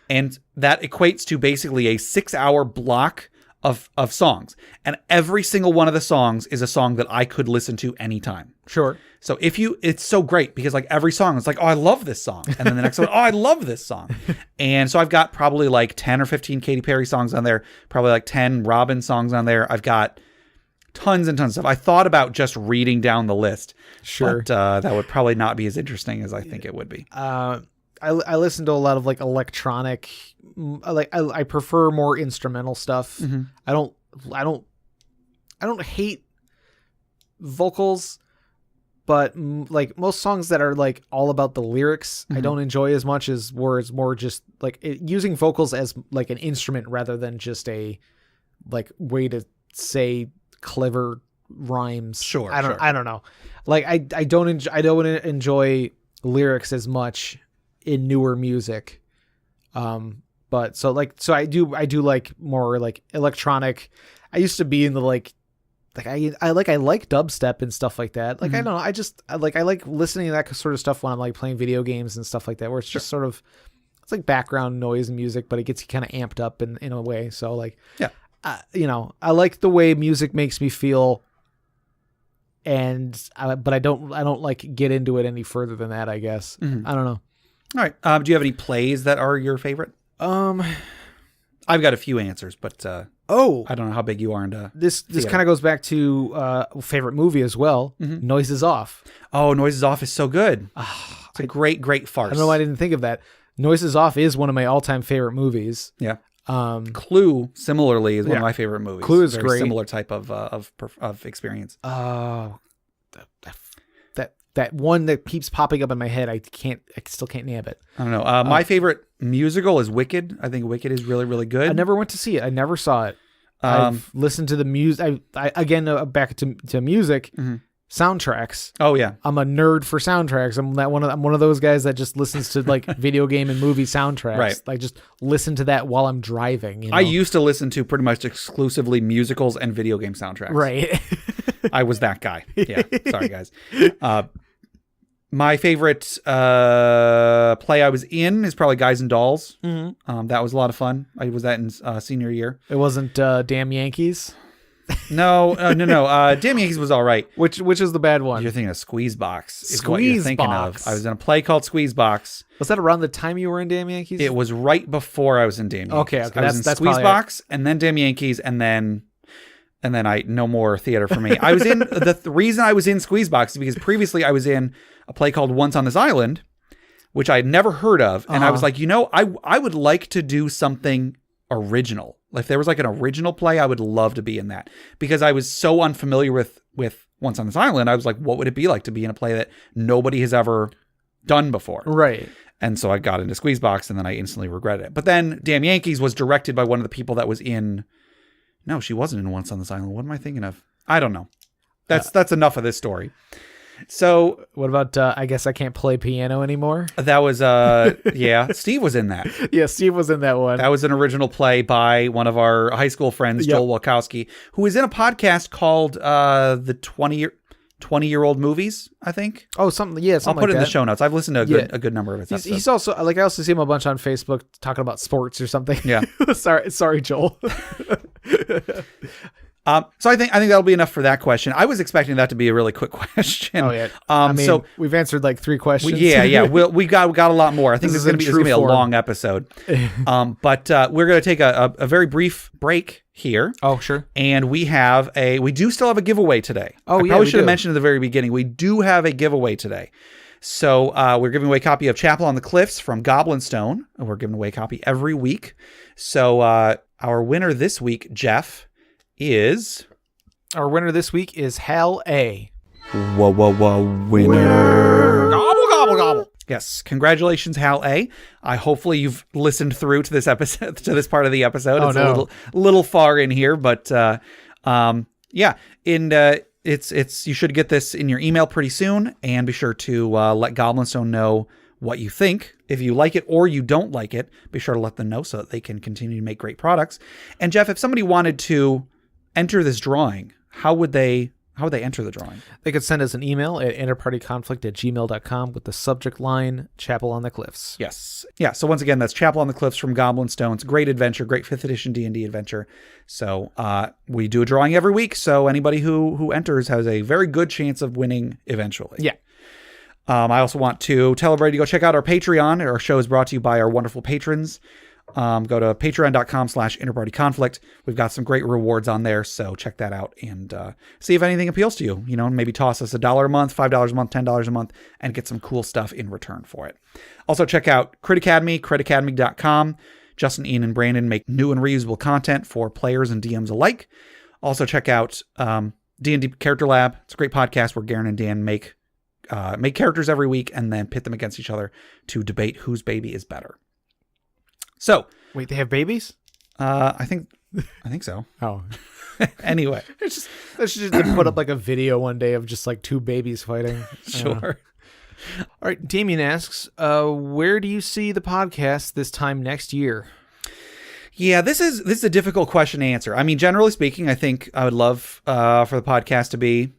And that equates to basically a 6-hour block of songs, and every single one of the songs is a song that I could listen to anytime. Sure. So it's so great because like every song is like, oh, I love this song. And then the next one, oh, I love this song. And so I've got probably like 10 or 15 Katy Perry songs on there, probably like 10 Robin songs on there. I've got tons and tons of stuff. I thought about just reading down the list. Sure. But that would probably not be as interesting as I think it would be. I listen to a lot of like electronic, I prefer more instrumental stuff. Mm-hmm. I don't hate vocals, but like most songs that are like all about the lyrics, I don't enjoy as much as where it's more just like using vocals as like an instrument rather than just a like way to say clever rhymes. Sure. I don't know. Like I don't enjoy lyrics as much in newer music. But so I do like more like electronic. I used to be in the I like dubstep and stuff like that. Like, I don't know. I like listening to that sort of stuff when I'm like playing video games and stuff like that, where it's just sort of, it's like background noise music, but it gets you kind of amped up in a way. So like, yeah, I like the way music makes me feel, but I don't like get into it any further than that, I guess. Mm-hmm. I don't know. All right. Do you have any plays that are your favorite? I've got a few answers, but I don't know how big you are into this. This kind of goes back to favorite movie as well. Mm-hmm. Noises Off. Oh, Noises Off is so good. It's a great farce. I don't know why I didn't think of that. Noises Off is one of my all-time favorite movies. Yeah. Clue similarly is one of my favorite movies. Clue is great. Similar type of experience. Oh, that one that keeps popping up in my head. I still can't nab it. I don't know. My favorite musical is Wicked. I think Wicked is really, really good. I never went to see it. I never saw it. I've listened to the music. I again, back to music, soundtracks. Oh yeah. I'm a nerd for soundtracks. I'm one of those guys that just listens to like video game and movie soundtracks. Right. I just listen to that while I'm driving. You know? I used to listen to pretty much exclusively musicals and video game soundtracks. Right. I was that guy. Yeah. Sorry, guys. My favorite play I was in is probably Guys and Dolls. Mm-hmm. That was a lot of fun. I was that in senior year. It wasn't Damn Yankees? No. Damn Yankees was all right. Which is the bad one? You're thinking of Squeezebox. Is what you're thinking of. I was in a play called Squeezebox. Was that around the time you were in Damn Yankees? It was right before I was in Damn Yankees. Okay. I was in Squeezebox and then Damn Yankees and then no more theater for me. I was in the reason I was in Squeezebox is because previously I was in a play called Once on This Island, which I had never heard of. And I was like, I would like to do something original. If there was like an original play, I would love to be in that, because I was so unfamiliar with Once on This Island. I was like, what would it be like to be in a play that nobody has ever done before? Right. And so I got into Squeezebox, and then I instantly regretted it. But then Damn Yankees was directed by one of the people that was in... No, she wasn't in Once on This Island. What am I thinking of? I don't know. That's enough of this story. So... What about I Guess I Can't Play Piano Anymore? That was, yeah, Steve was in that. Yeah, Steve was in that one. That was an original play by one of our high school friends, Joel Wachowski, who is in a podcast called the 20-year-old movies, I think. Oh, something. Yeah, something. I'll put like it in that. the show notes. I've listened to a good number of his episodes. He's also I also see him a bunch on Facebook talking about sports or something. Yeah. sorry, Joel. So I think that'll be enough for that question. I was expecting that to be a really quick question. Oh yeah. So we've answered like 3 questions. Yeah. we got a lot more. I think this is going to be a long episode. But we're going to take a very brief break here. Oh, sure. And we do still have a giveaway today. Oh, I probably should have mentioned at the very beginning. We do have a giveaway today. So we're giving away a copy of Chapel on the Cliffs from Goblin Stone. And we're giving away a copy every week. So our winner this week, Jeff, is... Our winner this week is Hal A. Whoa, winner. Gobble, gobble, gobble. Yes, congratulations, Hal A. Hopefully you've listened through to this episode, to this part of the episode. It's a little far in here, but yeah. It's you should get this in your email pretty soon, and be sure to let Goblin Stone know what you think. If you like it or you don't like it, be sure to let them know so that they can continue to make great products. And Jeff, if somebody wanted to enter this drawing, how would they enter the drawing? They could send us an email at interpartyconflict@gmail.com with the subject line Chapel on the Cliffs. Yes. Yeah. So once again, that's Chapel on the Cliffs from Goblin Stone. It's a great adventure, great 5th edition D&D adventure. So we do a drawing every week. So anybody who enters has a very good chance of winning eventually. Yeah. I also want to tell everybody to go check out our Patreon. Our show is brought to you by our wonderful patrons. Go to patreon.com/interpartyconflict. We've got some great rewards on there, so check that out and see if anything appeals to you. Maybe toss us $1 a month, $5 a month, $10 a month, and get some cool stuff in return for it. Also check out Crit Academy, critacademy.com. Justin, Ian, and Brandon make new and reusable content for players and DMs alike. Also check out D&D Character Lab. It's a great podcast where Garen and Dan make characters every week and then pit them against each other to debate whose baby is better. So wait, they have babies? I think so. Oh, anyway, they should just put up like a video one day of just like 2 babies fighting. Sure. All right, Damien asks, where do you see the podcast this time next year? Yeah, this is a difficult question to answer. I mean, generally speaking, I think I would love for the podcast to be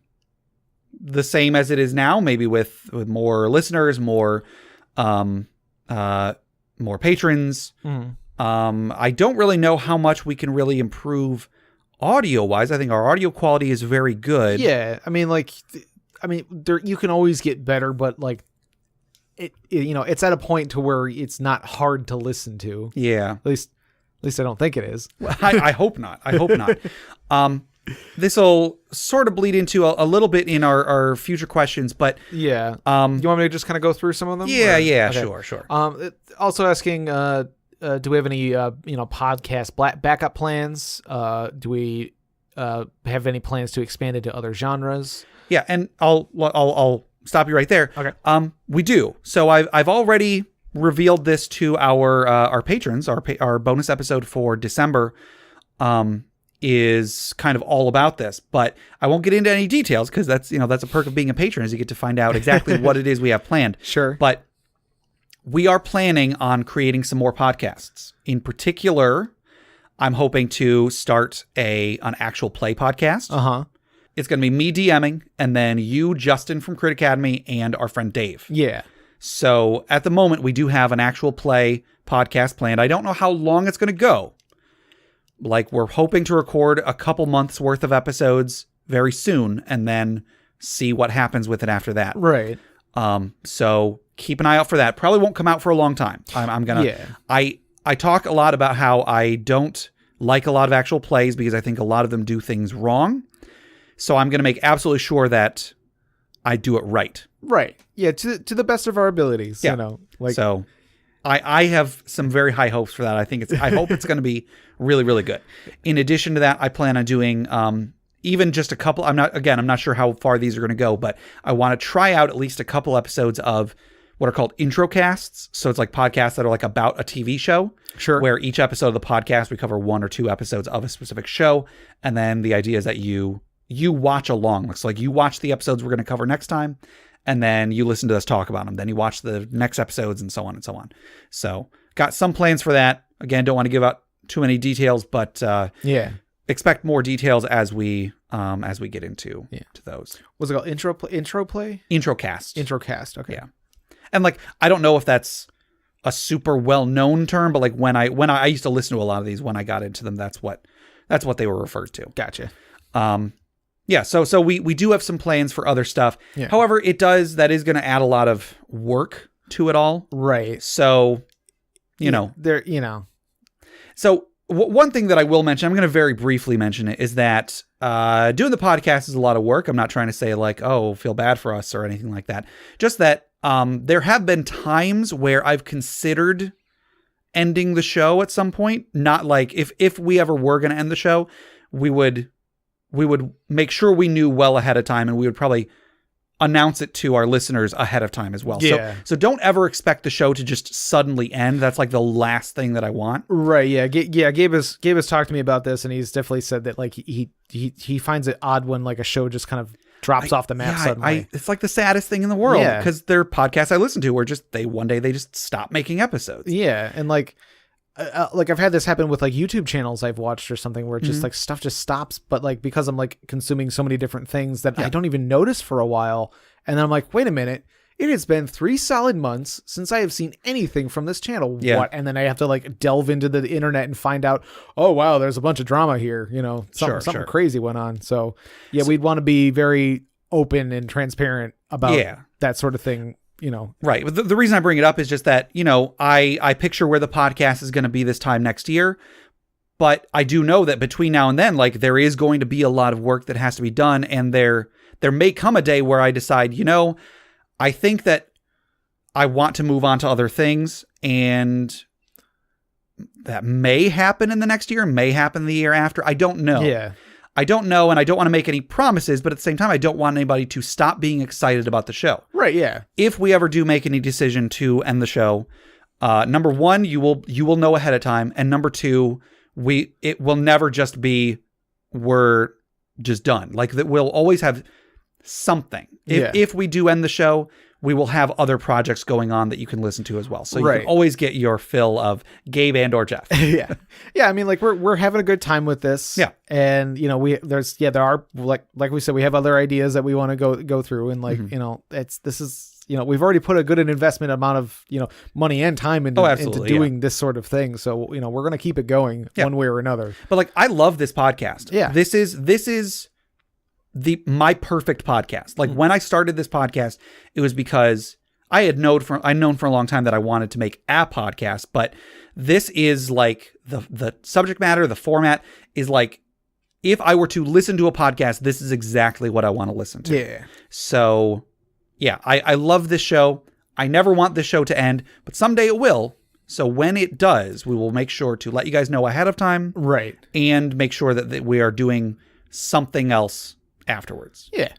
the same as it is now, maybe with more listeners, more patrons. I don't really know how much we can really improve audio-wise. I think our audio quality is very good. Yeah, I mean, you can always get better, but like, it's at a point to where it's not hard to listen to. Yeah, at least I don't think it is. I hope not. I hope not. This will sort of bleed into a little bit in our future questions, but yeah. You want me to just kind of go through some of them? Yeah, okay. Sure. Also asking, do we have any podcast backup plans? Do we have any plans to expand into other genres? Yeah, and I'll stop you right there. Okay. We do. So I've already revealed this to our patrons. Our bonus episode for December is kind of all about this, but I won't get into any details because that's a perk of being a patron, is you get to find out exactly what it is we have planned. Sure. But we are planning on creating some more podcasts. In particular, I'm hoping to start an actual play podcast. Uh-huh. It's going to be me DMing, and then you, Justin from Crit Academy, and our friend Dave. Yeah. So at the moment, we do have an actual play podcast planned. I don't know how long it's going to go. Like, we're hoping to record a couple months worth of episodes very soon and then see what happens with it after that. Right. So keep an eye out for that. Probably won't come out for a long time. I'm going to, yeah. I talk a lot about how I don't like a lot of actual plays because I think a lot of them do things wrong. So I'm going to make absolutely sure that I do it right. Right. Yeah. To the best of our abilities. Yeah. So I have some very high hopes for that. I hope it's going to be really, really good. In addition to that, I plan on doing even just a couple. I'm not sure how far these are going to go, but I want to try out at least a couple episodes of what are called intro casts. So it's like podcasts that are like about a TV show. Sure. Where each episode of the podcast, we cover 1 or 2 episodes of a specific show. And then the idea is that you watch along. So like you watch the episodes we're going to cover next time, and then you listen to us talk about them. Then you watch the next episodes and so on and so on. So got some plans for that. Again, don't want to give out too many details, but expect more details as we get into to those. What's it called? Intro play? Introcast. Introcast. Okay. Yeah. And like, I don't know if that's a super well-known term, but like when I used to listen to a lot of these, when I got into them, that's what they were referred to. Gotcha. Yeah. So we do have some plans for other stuff. Yeah. However, that is going to add a lot of work to it all. Right. So, So one thing that I will mention, I'm going to very briefly mention it, is that doing the podcast is a lot of work. I'm not trying to say like, oh, feel bad for us or anything like that. Just that there have been times where I've considered ending the show at some point. Not like if we ever were going to end the show, we would make sure we knew well ahead of time, and we would probably announce it to our listeners ahead of time as well. Yeah. So don't ever expect the show to just suddenly end. That's like the last thing that I want. Right. Yeah. Gabe has talked to me about this, and he's definitely said that like he finds it odd when like a show just kind of drops off the map suddenly. It's like the saddest thing in the world, because there are podcasts I listen to where one day they just stop making episodes. Yeah. And like I've had this happen with like YouTube channels I've watched or something where just like stuff just stops, but like because I'm like consuming so many different things that I don't even notice for a while, and then I'm like, wait a minute, it has been 3 solid months since I have seen anything from this channel. Yeah. What? And then I have to like delve into the internet and find out, oh wow, there's a bunch of drama here. Something crazy went on. So we'd want to be very open and transparent about that sort of thing. Right. But the reason I bring it up is just that, I picture where the podcast is going to be this time next year, but I do know that between now and then, like there is going to be a lot of work that has to be done. And there may come a day where I decide, I think that I want to move on to other things, and that may happen in the next year, may happen the year after. I don't know. Yeah. I don't know, and I don't want to make any promises, but at the same time, I don't want anybody to stop being excited about the show. Right, yeah. If we ever do make any decision to end the show, number 1, you will know ahead of time, and number 2, it will never just be we're just done. Like that, we'll always have something. If we do end the show, we will have other projects going on that you can listen to as well. So you can always get your fill of Gabe and or Jeff. Yeah. I mean, like we're having a good time with this. Yeah. And there are like we said, we have other ideas that we want to go through, and like we've already put a good investment amount of money and time into doing this sort of thing. So we're gonna keep it going one way or another. But like I love this podcast. Yeah. This is my perfect podcast. Like when I started this podcast, it was because I'd known for a long time that I wanted to make a podcast, but this is like the subject matter, the format is like, if I were to listen to a podcast, this is exactly what I want to listen to. Yeah. So I love this show. I never want this show to end, but someday it will. So when it does, we will make sure to let you guys know ahead of time. Right. And make sure that we are doing something else afterwards. Yeah.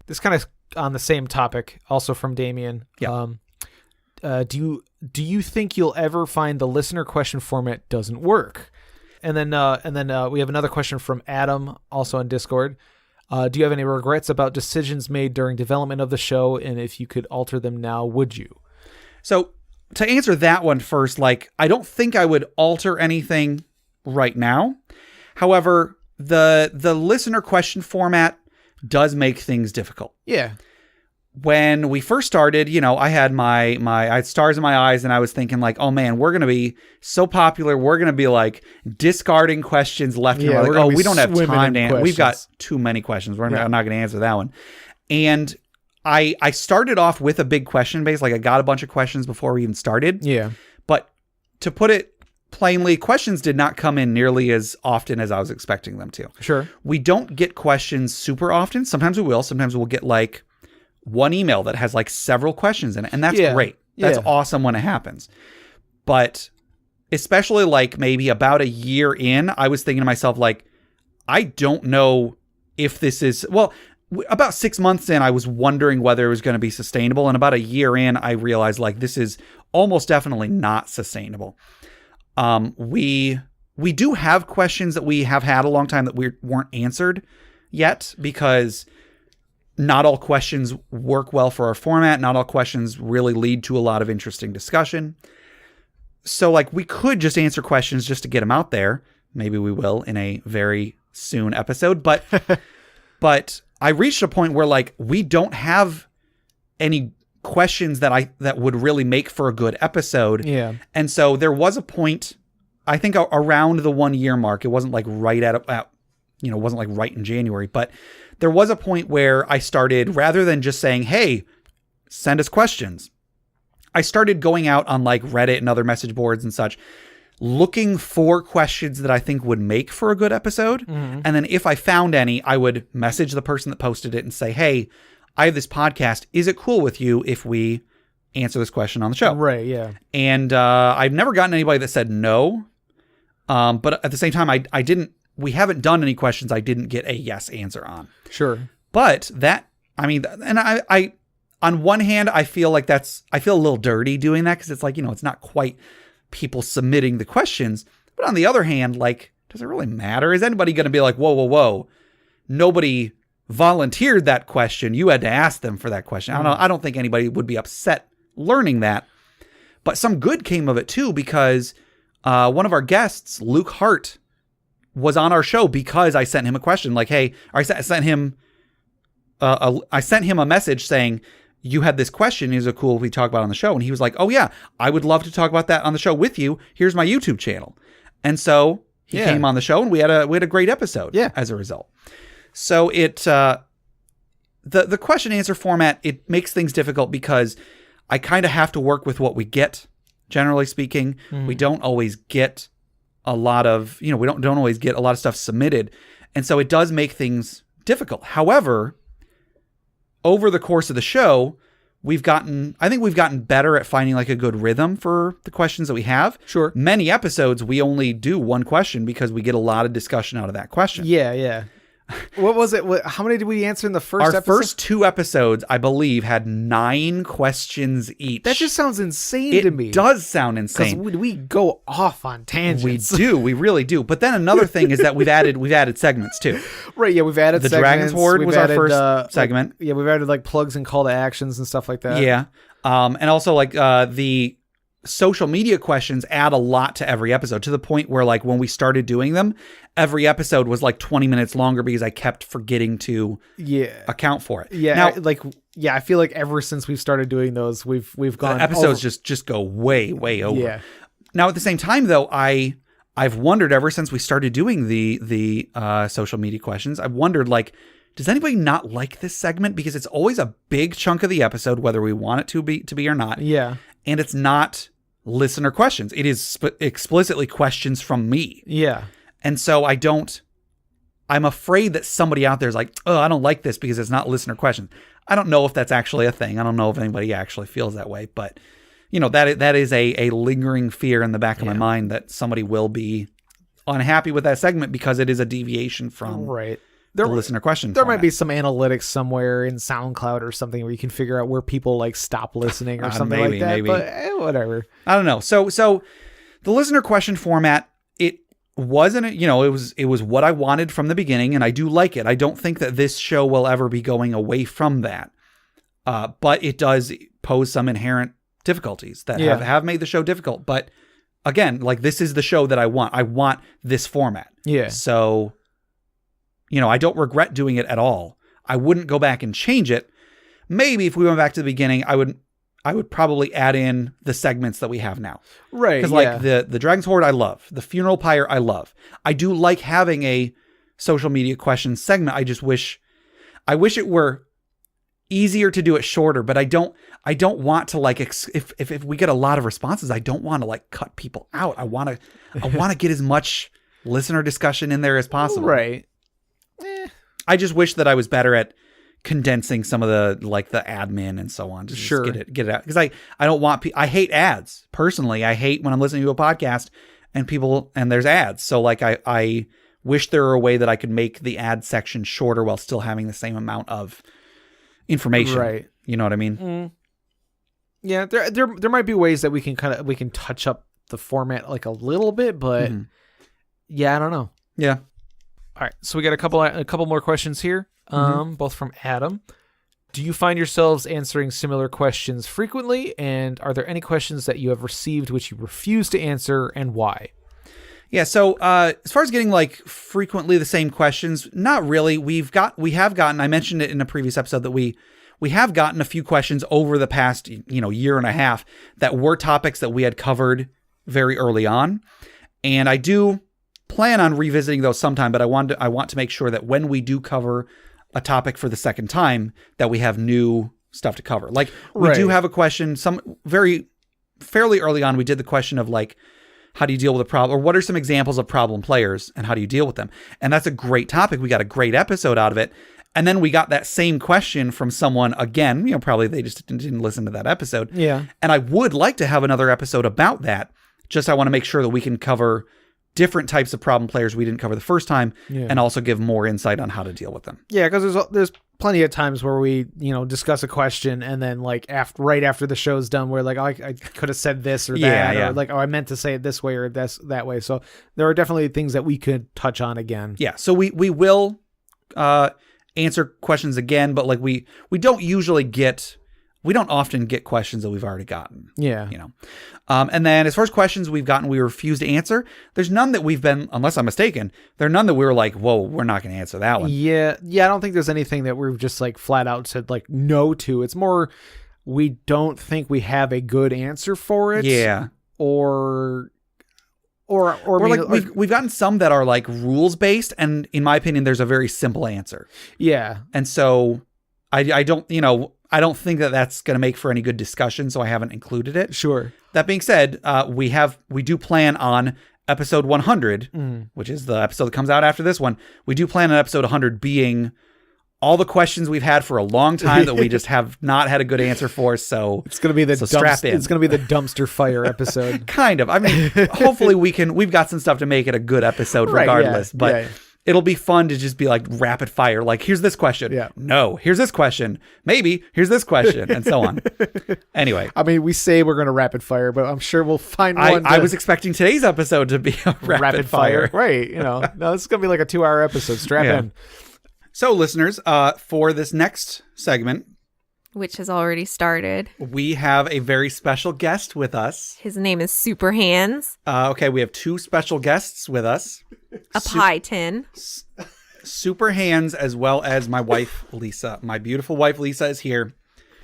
This kind of on the same topic, also from Damien. Yeah. Do you think you'll ever find the listener question format doesn't work? And then we have another question from Adam, also on Discord. Do you have any regrets about decisions made during development of the show? And if you could alter them now, would you? So to answer that one first, like, I don't think I would alter anything right now. However, the listener question format does make things difficult. Yeah. When we first started, I had I had stars in my eyes, and I was thinking like, oh man, we're going to be so popular. We're going to be like discarding questions left and right. Like, oh, we don't have time to answer. We've got too many questions. I'm not going to answer that one. And I started off with a big question base. Like I got a bunch of questions before we even started. Yeah. But to put it plainly, questions did not come in nearly as often as I was expecting them to. Sure. We don't get questions super often. Sometimes we will. Sometimes we'll get like one email that has like several questions in it. And that's great. That's awesome when it happens. But especially like maybe about a year in, I was thinking to myself, like, I don't know if this is, well, about 6 months in, I was wondering whether it was going to be sustainable. And about a year in, I realized like this is almost definitely not sustainable. We do have questions that we have had a long time that weren't answered yet, because not all questions work well for our format. Not all questions really lead to a lot of interesting discussion. So like we could just answer questions just to get them out there. Maybe we will in a very soon episode, but I reached a point where like we don't have any questions that would really make for a good episode. Yeah. And so there was a point, I think around the 1 year mark. It wasn't like right at it wasn't like right in January, but there was a point where I started, rather than just saying, "Hey, send us questions," I started going out on like Reddit and other message boards and such, looking for questions that I think would make for a good episode. Mm-hmm. And then if I found any, I would message the person that posted it and say, "Hey, I have this podcast. Is it cool with you if we answer this question on the show?" Right, yeah. And I've never gotten anybody that said no. But at the same time, we haven't done any questions I didn't get a yes answer on. Sure. But I on one hand, I feel a little dirty doing that, because it's like, it's not quite people submitting the questions. But on the other hand, like, does it really matter? Is anybody going to be like, whoa, nobody volunteered that question, you had to ask them for that question? I don't think anybody would be upset learning that. But some good came of it too, because one of our guests, Luke Hart, was on our show because I sent him a question like, "Hey," I sent him a message saying, "You had this question. Is it cool if we talk about it on the show?" And he was like, "Oh yeah, I would love to talk about that on the show with you. Here's my YouTube channel." And so he came on the show, and we had a great episode as a result. So it the question answer format, it makes things difficult because I kind of have to work with what we get. Generally speaking, we don't always get a lot of, we don't always get a lot of stuff submitted. And so it does make things difficult. However, over the course of the show, I think we've gotten better at finding like a good rhythm for the questions that we have. Sure. Many episodes, we only do one question because we get a lot of discussion out of that question. Yeah. What was it? How many did we answer in the first episode? Our first 2 episodes, I believe, had 9 questions each. That just sounds insane to me. It does sound insane. Because we go off on tangents. We do. We really do. But then another thing is that we've added segments too. Right. Yeah, we've added the segments. Dragon's Horde was our first segment. We've added like plugs and call to actions and stuff like that. Yeah. And also like the social media questions add a lot to every episode, to the point where like when we started doing them, every episode was like 20 minutes longer because I kept forgetting to account for it. Yeah. Now, I feel like ever since we've started doing those, we've gone. The episodes just go way over. Yeah. Now at the same time though, I've wondered ever since we started doing the social media questions, I've wondered like, does anybody not like this segment? Because it's always a big chunk of the episode, whether we want it to be or not. Yeah. And it's not listener questions. It is explicitly questions from me. Yeah. And so I'm afraid that somebody out there is like, "Oh, I don't like this because it's not listener questions." I don't know if that's actually a thing. I don't know if anybody actually feels that way, but that is a lingering fear in the back of my mind that somebody will be unhappy with that segment because it is a deviation from the listener question. There might be some analytics somewhere in SoundCloud or something where you can figure out where people like stop listening or something like that. Maybe. But whatever. I don't know. So the listener question format, it wasn't, it was what I wanted from the beginning, and I do like it. I don't think that this show will ever be going away from that. But it does pose some inherent difficulties that have made the show difficult. But again, like, this is the show that I want. I want this format. Yeah. So, I don't regret doing it at all. I wouldn't go back and change it. Maybe if we went back to the beginning, I would probably add in the segments that we have now. Right. Because like the Dragon's Horde, I love. The Funeral Pyre, I love. I do like having a social media questions segment. I wish it were easier to do it shorter, but I don't want to like, if we get a lot of responses, I don't want to like cut people out. I want to get as much listener discussion in there as possible. Right. I just wish that I was better at condensing some of the like the admin and so on to just get it out, because I don't want I hate ads personally. I hate when I'm listening to a podcast and there's ads. So like I wish there were a way that I could make the ad section shorter while still having the same amount of information. Right. You know what I mean? Yeah, there might be ways that we can touch up the format like a little bit, but yeah, I don't know. Yeah. All right, so we got a couple more questions here, both from Adam. Do you find yourselves answering similar questions frequently, and are there any questions that you have received which you refuse to answer, and why? Yeah, so as far as getting like frequently the same questions, not really. We have gotten, I mentioned it in a previous episode that we have gotten a few questions over the past, year and a half that were topics that we had covered very early on. And I do plan on revisiting those sometime, but I want to make sure that when we do cover a topic for the second time, that we have new stuff to cover. Like we do have a question, fairly early on, we did the question of like, how do you deal with a problem? Or what are some examples of problem players and how do you deal with them? And that's a great topic. We got a great episode out of it. And then we got that same question from someone again, probably they just didn't listen to that episode. Yeah. And I would like to have another episode about that. Just I want to make sure that we can cover different types of problem players we didn't cover the first time and also give more insight on how to deal with them. Yeah, because there's plenty of times where we, discuss a question and then like right after the show's done, we're like, oh, I could have said this or that, or like, oh, I meant to say it this way or that way. So there are definitely things that we could touch on again. Yeah. So we will answer questions again, but like we don't often get questions that we've already gotten. Yeah. And then as far as questions we've gotten, we refuse to answer. There's none that we've been, unless I'm mistaken, there are none that we were like, whoa, we're not going to answer that one. Yeah. Yeah. I don't think there's anything that we've just like flat out said like no to. It's more, we don't think we have a good answer for it. Yeah. Or like we've gotten some that are like rules based. And in my opinion, there's a very simple answer. Yeah. And so I don't think that that's going to make for any good discussion, so I haven't included it. Sure. That being said, we do plan on episode 100, which is the episode that comes out after this one. We do plan on episode 100 being all the questions we've had for a long time that we just have not had a good answer for. So it's going to be strap in. It's going to be the dumpster fire episode. Kind of. I mean, hopefully we've got some stuff to make it a good episode regardless, but it'll be fun to just be like rapid fire. Like, here's this question. Yeah. No, here's this question. Maybe here's this question, and so on. Anyway. I mean, we say we're going to rapid fire, but I'm sure we'll find one. I was expecting today's episode to be a rapid fire. Right. No, this is going to be like a 2-hour episode. Strap in. So listeners, for this next segment, which has already started, we have a very special guest with us. His name is Super Hands. Okay, we have 2 special guests with us. A pie tin. Super Hands, as well as my wife, Lisa. My beautiful wife, Lisa, is here.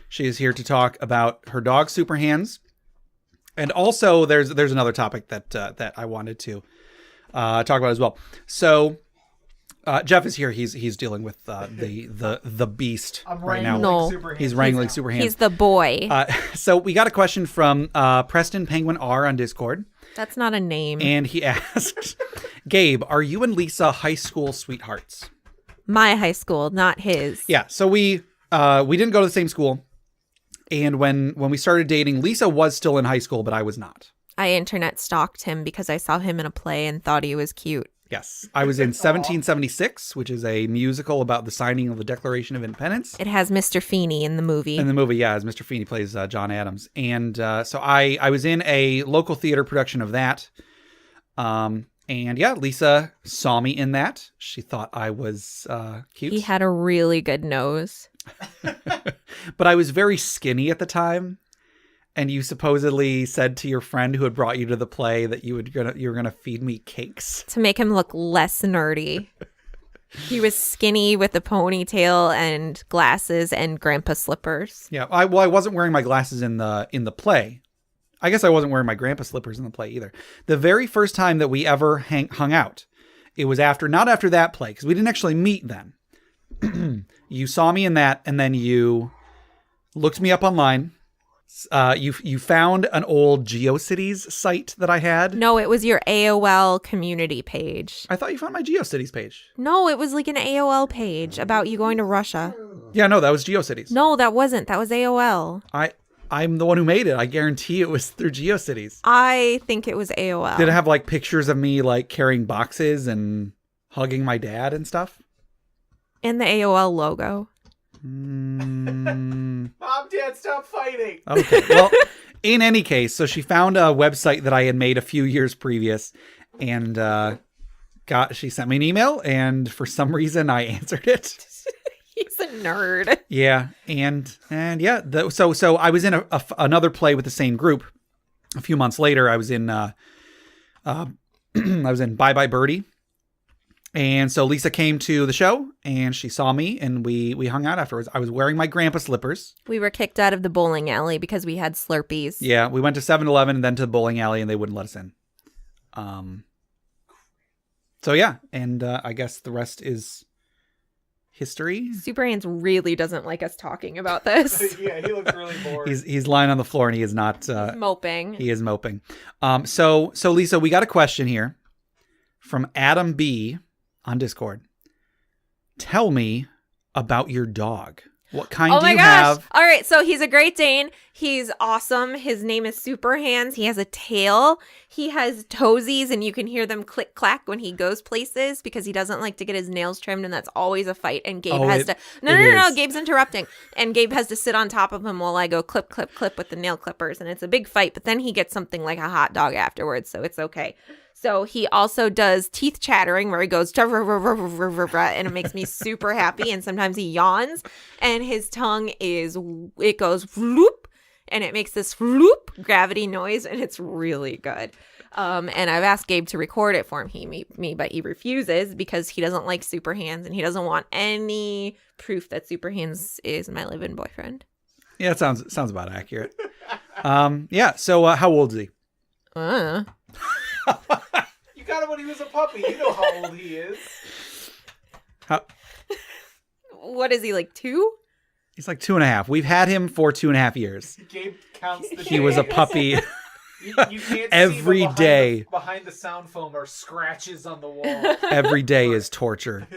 She is here to talk about her dog, Super Hands. And also, there's another topic that I wanted to talk about as well. So, Jeff is here. He's dealing with the beast right now. No. He's wrangling Super Hands. He's the boy. So we got a question from Preston Penguin R on Discord. That's not a name. And he asked, Gabe, are you and Lisa high school sweethearts? My high school, not his. Yeah. So we didn't go to the same school. And when we started dating, Lisa was still in high school, but I was not. I internet stalked him because I saw him in a play and thought he was cute. Yes. I was in 1776, which is a musical about the signing of the Declaration of Independence. It has Mr. Feeney in the movie. In the movie, yeah, as Mr. Feeney plays John Adams. And so I was in a local theater production of that. And yeah, Lisa saw me in that. She thought I was cute. He had a really good nose. But I was very skinny at the time. And you supposedly said to your friend who had brought you to the play that you were gonna feed me cakes to make him look less nerdy. He was skinny with a ponytail and glasses and grandpa slippers. Yeah, I wasn't wearing my glasses in the play. I guess I wasn't wearing my grandpa slippers in the play either. The very first time that we ever hung out, it was not after that play because we didn't actually meet then. You saw me in that, and then you looked me up online. You found an old GeoCities site that I had. No, it was your AOL community page. I thought you found my GeoCities page. No, it was like an AOL page about you going to Russia. Yeah, no, that was GeoCities. No, that wasn't. That was AOL. I'm the one who made it. I guarantee it was through GeoCities. I think it was AOL. Did it have like pictures of me like carrying boxes and hugging my dad and stuff. And the AOL logo. Mom, Dad, stop fighting. Okay. Well, in any case, so she found a website that I had made a few years previous, and she sent me an email, and for some reason I answered it. He's a nerd. Yeah, and yeah. So I was in another play with the same group. A few months later, I was in I was in Bye Bye Birdie. And so Lisa came to the show and she saw me and we hung out afterwards. I was wearing my grandpa slippers. We were kicked out of the bowling alley because we had Slurpees. Yeah, we went to 7-Eleven and then to the bowling alley and they wouldn't let us in. So yeah, and I guess the rest is history. Superhands really doesn't like us talking about this. Yeah, he looks really bored. He's lying on the floor and he is not moping. He is moping. So Lisa, we got a question here from Adam B on Discord. Tell me about your dog. What kind do you have? All right, so he's a Great Dane. He's awesome. His name is Superhands. He has a tail. He has toesies, and you can hear them click clack when he goes places because he doesn't like to get his nails trimmed, and that's always a fight. And Gabe has to. No. Gabe's interrupting, and Gabe has to sit on top of him while I go clip, clip, clip with the nail clippers, and it's a big fight. But then he gets something like a hot dog afterwards, so it's okay. So he also does teeth chattering where he goes, and it makes me super happy. And sometimes he yawns and his tongue it goes whoop and it makes this whoop gravity noise and it's really good. And I've asked Gabe to record it for me, but he refuses because he doesn't like Superhands and he doesn't want any proof that Superhands is my live-in boyfriend. Yeah, it sounds about accurate. Yeah. So how old is he? You got him when he was a puppy. You know how old he is. What is he, like 2? He's like 2.5. We've had him for 2.5 years. Gabe counts the He was a puppy. You can't every see, but day. Behind the sound foam are scratches on the wall. Every day is torture.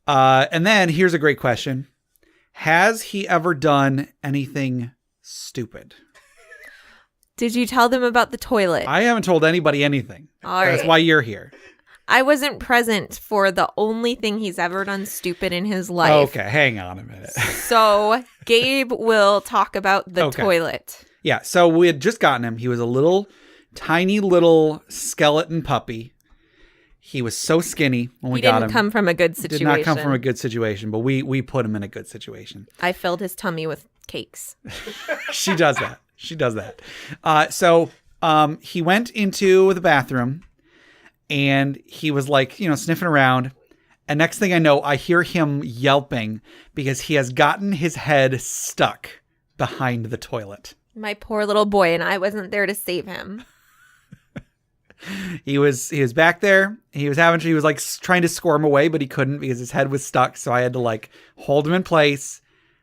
And then here's a great question. Has he ever done anything stupid? Did you tell them about the toilet? I haven't told anybody anything. All right. That's why you're here. I wasn't present for the only thing he's ever done stupid in his life. Okay, hang on a minute. So Gabe will talk about the toilet. Yeah, so we had just gotten him. He was a tiny little skeleton puppy. He was so skinny when we got him. He didn't come from a good situation. Did not come from a good situation, but we put him in a good situation. I filled his tummy with cakes. She does that. She does that. So he went into the bathroom and he was like, sniffing around. And next thing I know, I hear him yelping because he has gotten his head stuck behind the toilet. My poor little boy, and I wasn't there to save him. He was back there. He was like trying to squirm away, but he couldn't because his head was stuck. So I had to like hold him in place,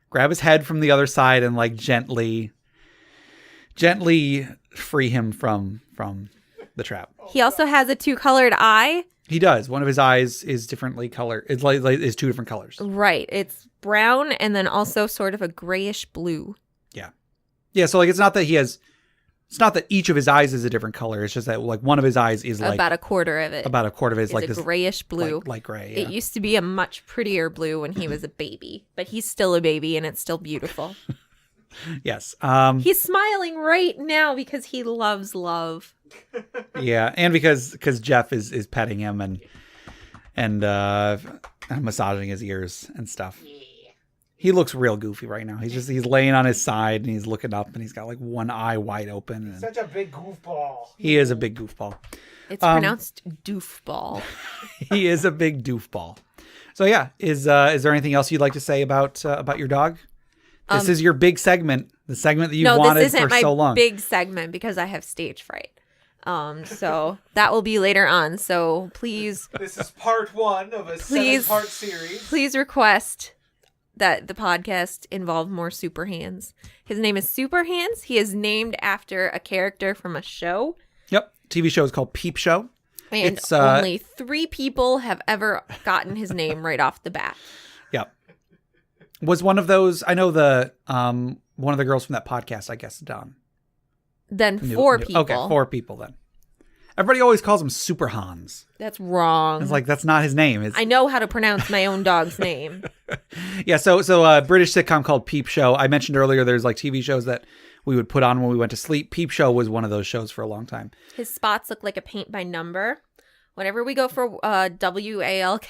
grab his head from the other side, and like gently free him from the trap. He also has a 2-colored eye. He does. One of his eyes is differently colored. It's like is 2 different colors. Right. It's brown and then also sort of a grayish blue. Yeah. Yeah. So like it's not that each of his eyes is a different color. It's just that like one of his eyes is like about a quarter of it. About a quarter of it is like this grayish blue. Light gray. Yeah. It used to be a much prettier blue when he was a baby, but he's still a baby and it's still beautiful. Yes. He's smiling right now because he loves love. Yeah, and because Jeff is petting him and massaging his ears and stuff. Yeah. He looks real goofy right now. He's laying on his side and he's looking up and he's got like one eye wide open. And such a big goofball. He is a big goofball. It's pronounced doofball. He is a big doofball. So yeah, is there anything else you'd like to say about your dog? This is your big segment, the segment that you've wanted for so long. No, this isn't my big segment because I have stage fright. So that will be later on. So please. This is part 1 of a 7-part series. Please request that the podcast involve more Superhands. His name is Superhands. He is named after a character from a show. Yep. TV show is called Peep Show. And only 3 people have ever gotten his name right off the bat. Yep. Was one of those, I know one of the girls from that podcast, I guess, done. Then 4 people. Okay, 4 people then. Everybody always calls him Super Hans. That's wrong. It's like, that's not his name. I know how to pronounce my own dog's name. Yeah, so British sitcom called Peep Show. I mentioned earlier there's like TV shows that we would put on when we went to sleep. Peep Show was one of those shows for a long time. His spots look like a paint by number. Whenever we go for WALKS.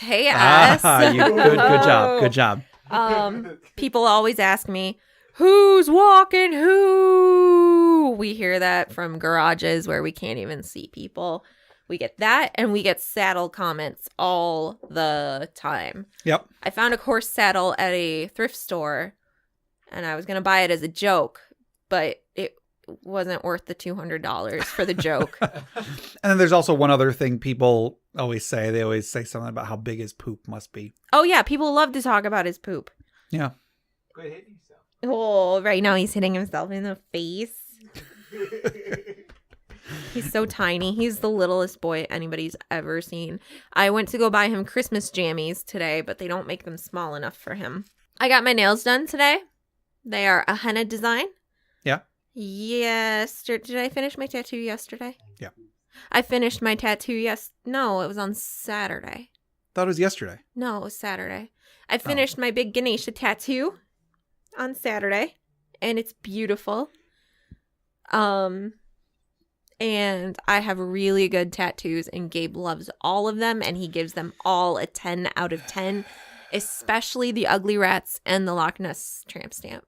Good job. People always ask me, who's walking who? We hear that from garages where we can't even see people. We get that, and we get saddle comments all the time. Yep. I found a horse saddle at a thrift store, and I was going to buy it as a joke, but it wasn't worth the $200 for the joke. And then there's also one other thing people always say. They always say something about how big his poop must be. Oh, yeah. People love to talk about his poop. Yeah. Quit hitting yourself. Oh, right now he's hitting himself in the face. He's so tiny. He's the littlest boy anybody's ever seen. I went to go buy him Christmas jammies today, but they don't make them small enough for him. I got my nails done today. They are a henna design. Yeah. Yes. Did I finish my tattoo yesterday? Yeah. I finished my tattoo No, it was on Saturday. Thought it was yesterday. No, it was Saturday. I finished my big Ganesha tattoo on Saturday, and it's beautiful. And I have really good tattoos, and Gabe loves all of them, and he gives them all a 10 out of 10, especially the Ugly Rats and the Loch Ness tramp stamp.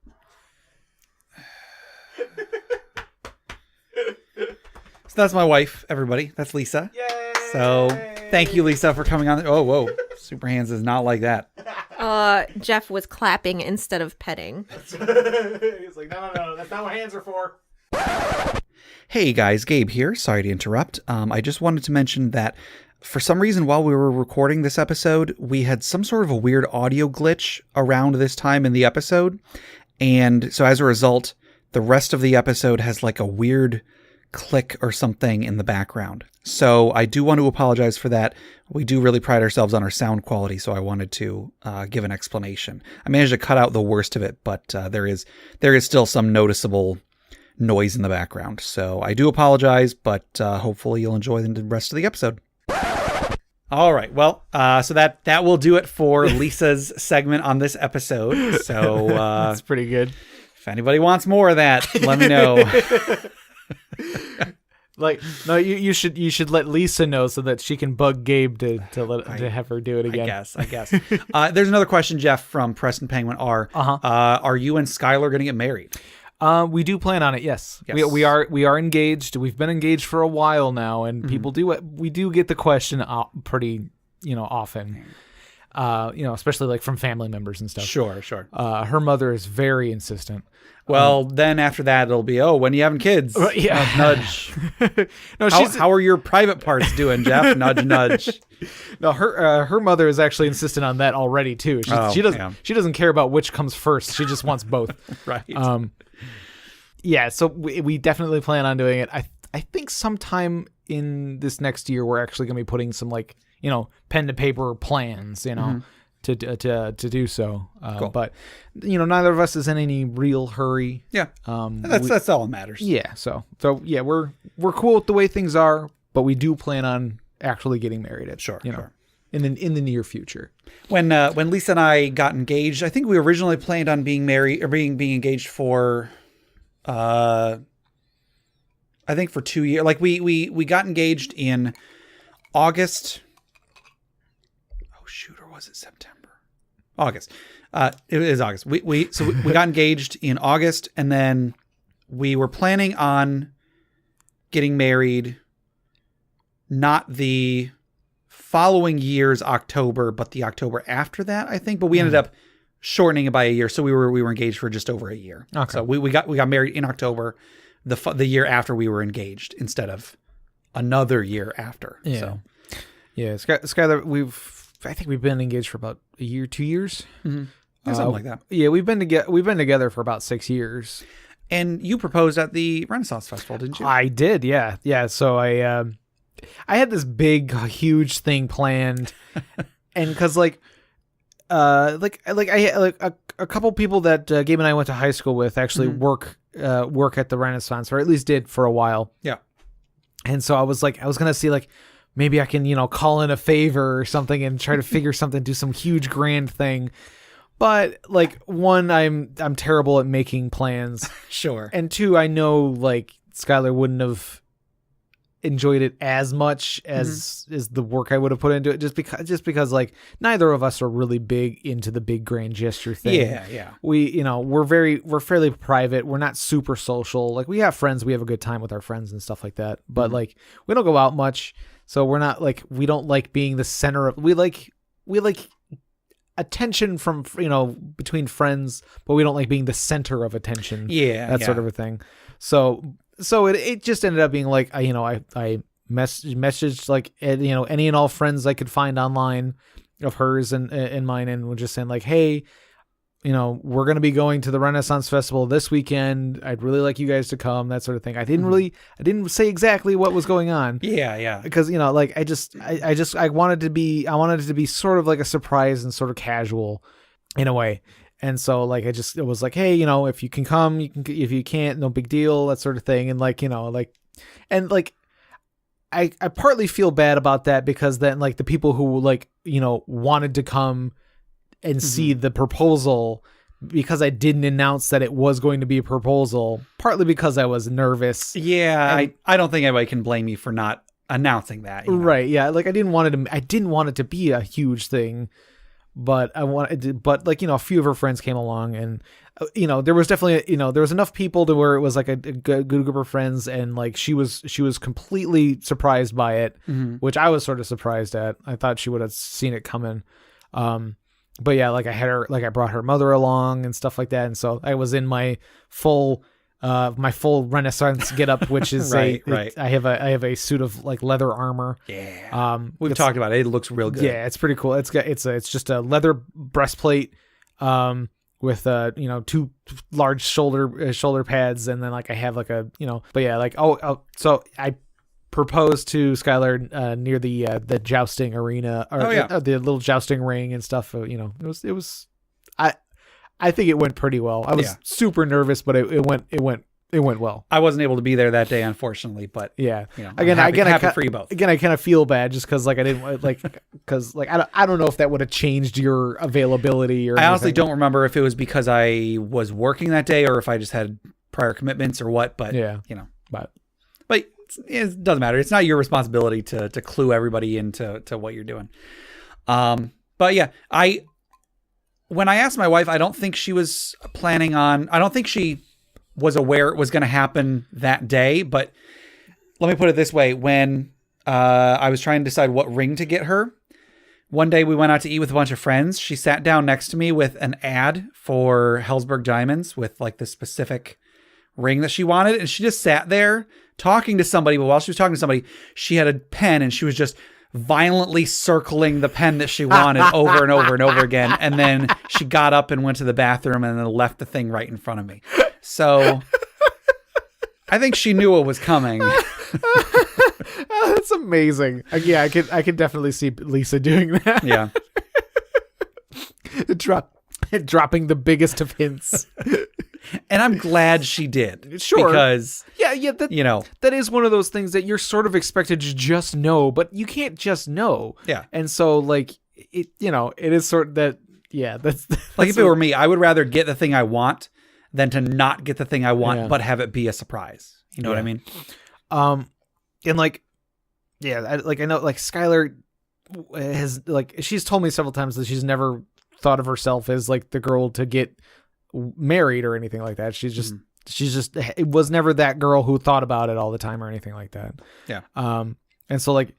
So that's my wife, everybody. That's Lisa. Yay! So thank you, Lisa, for coming on. Oh, whoa. Super Hands is not like that. Jeff was clapping instead of petting. He's like, no, that's not what hands are for. Hey guys, Gabe here. Sorry to interrupt. I just wanted to mention that for some reason while we were recording this episode, we had some sort of a weird audio glitch around this time in the episode. And so as a result, the rest of the episode has like a weird click or something in the background. So I do want to apologize for that. We do really pride ourselves on our sound quality, so I wanted to give an explanation. I managed to cut out the worst of it, but there is still some noticeable noise in the background. So I do apologize, but hopefully you'll enjoy the rest of the episode. All right. Well, so that will do it for Lisa's segment on this episode. So that's pretty good. If anybody wants more of that, let me know. Like, no, you should let Lisa know so that she can bug Gabe to have her do it again. I guess. There's another question, Jeff, from Preston Penguin R. Are you and Skylar going to get married? We do plan on it. Yes. We are engaged. We've been engaged for a while now, and people we do get the question pretty often. Especially like from family members and stuff. Sure. Her mother is very insistent. Well, then after that, it'll be, when are you having kids? Yeah. Nudge. No, how are your private parts doing, Jeff? Nudge, nudge. No, her mother is actually insistent on that already too. She doesn't care about which comes first. She just wants both. Right. Yeah. So we definitely plan on doing it. I think sometime in this next year we're actually going to be putting some pen to paper plans. To do so. Cool. But neither of us is in any real hurry. Yeah. That's all that matters. Yeah. So yeah, we're cool with the way things are, but we do plan on actually getting married. Sure. In the near future. When Lisa and I got engaged, I think we originally planned on being married or being engaged for, I think for 2 years. Like we got engaged in August. Or was it September? August. It is August. We got engaged in August, and then we were planning on getting married not the following year's October, but the October after that, I think. But we ended up shortening it by a year, so we were engaged for just over a year. Okay. So we got married in October, the year after we were engaged, instead of another year after. Yeah. So. Yeah, Skylar, I think we've been engaged for about a year, 2 years. Mm-hmm. Something like that. Yeah, we've been together for about 6 years. And you proposed at the Renaissance Festival, didn't you? I did, yeah. So I had this big, huge thing planned, and because I a couple people that Gabe and I went to high school with actually work at the Renaissance, or at least did for a while. Yeah. And so I was gonna see like maybe I can, call in a favor or something and try to figure something, do some huge grand thing. But like, one, I'm terrible at making plans. Sure. And two, I know like Skylar wouldn't have enjoyed it as much as the work I would have put into it, just because like neither of us are really big into the big grand gesture thing. Yeah. We're fairly private. We're not super social. Like, we have friends, we have a good time with our friends and stuff like that. But like, we don't go out much, so we're not like, we don't like being the center of. We like attention from between friends, but we don't like being the center of attention. That sort of a thing. So it just ended up being like, I messaged like, any and all friends I could find online of hers and mine, and we're just saying like, hey, we're going to be going to the Renaissance Festival this weekend. I'd really like you guys to come, that sort of thing. I didn't say exactly what was going on. Yeah. Because, like, I wanted it to be sort of like a surprise and sort of casual in a way. And so like, it was like, hey, if you can come, you can, if you can't, no big deal, that sort of thing. And like, I partly feel bad about that, because then like the people who like, wanted to come and see the proposal, because I didn't announce that it was going to be a proposal, partly because I was nervous. Yeah. I don't think anybody can blame me for not announcing that. Right. Yeah. Like, I didn't want it to be a huge thing. But a few of her friends came along, and there was definitely there was enough people to where it was like a good group of friends, and like she was completely surprised by it, which I was sort of surprised at. I thought she would have seen it coming. But yeah, like I brought her mother along and stuff like that, and so I was in my full Renaissance getup, which is right. I have a suit of like leather armor. Yeah. We've talked about it. It looks real good. Yeah, it's pretty cool. It's just a leather breastplate with two large shoulder pads, and then like I have like a but yeah, like so I proposed to Skylar near the jousting arena, or the little jousting ring and stuff. It was I think it went pretty well. I was super nervous, but it went well. I wasn't able to be there that day, unfortunately, but yeah. I'm happy for you both. Again, I kind of feel bad just because like I didn't because like I don't know if that would have changed your availability or. I honestly don't remember if it was because I was working that day or if I just had prior commitments or what. But but it doesn't matter. It's not your responsibility to clue everybody into what you're doing. But yeah, when I asked my wife, I don't think she was planning on. I don't think she was aware it was going to happen that day. But let me put it this way: when I was trying to decide what ring to get her, one day we went out to eat with a bunch of friends. She sat down next to me with an ad for Hellsberg Diamonds with like the specific ring that she wanted, and she just sat there talking to somebody. But while she was talking to somebody, she had a pen and she was just violently circling the pen that she wanted over and over and over again. And then she got up and went to the bathroom and then left the thing right in front of me. So I think she knew what was coming. Oh, that's amazing. Yeah, I could definitely see Lisa doing that. Yeah. Dropping the biggest of hints. And I'm glad she did. Sure. Because that is one of those things that you're sort of expected to just know, but you can't just know. Yeah. And so like it is sort of that. Yeah. That's like if it were me, I would rather get the thing I want than to not get the thing I want, but have it be a surprise. You know what I mean? And like, yeah, I know like Skylar has like, she's told me several times that she's never thought of herself as like the girl to get married or anything like that. She's just it was never that girl who thought about it all the time or anything like that. Yeah. And so like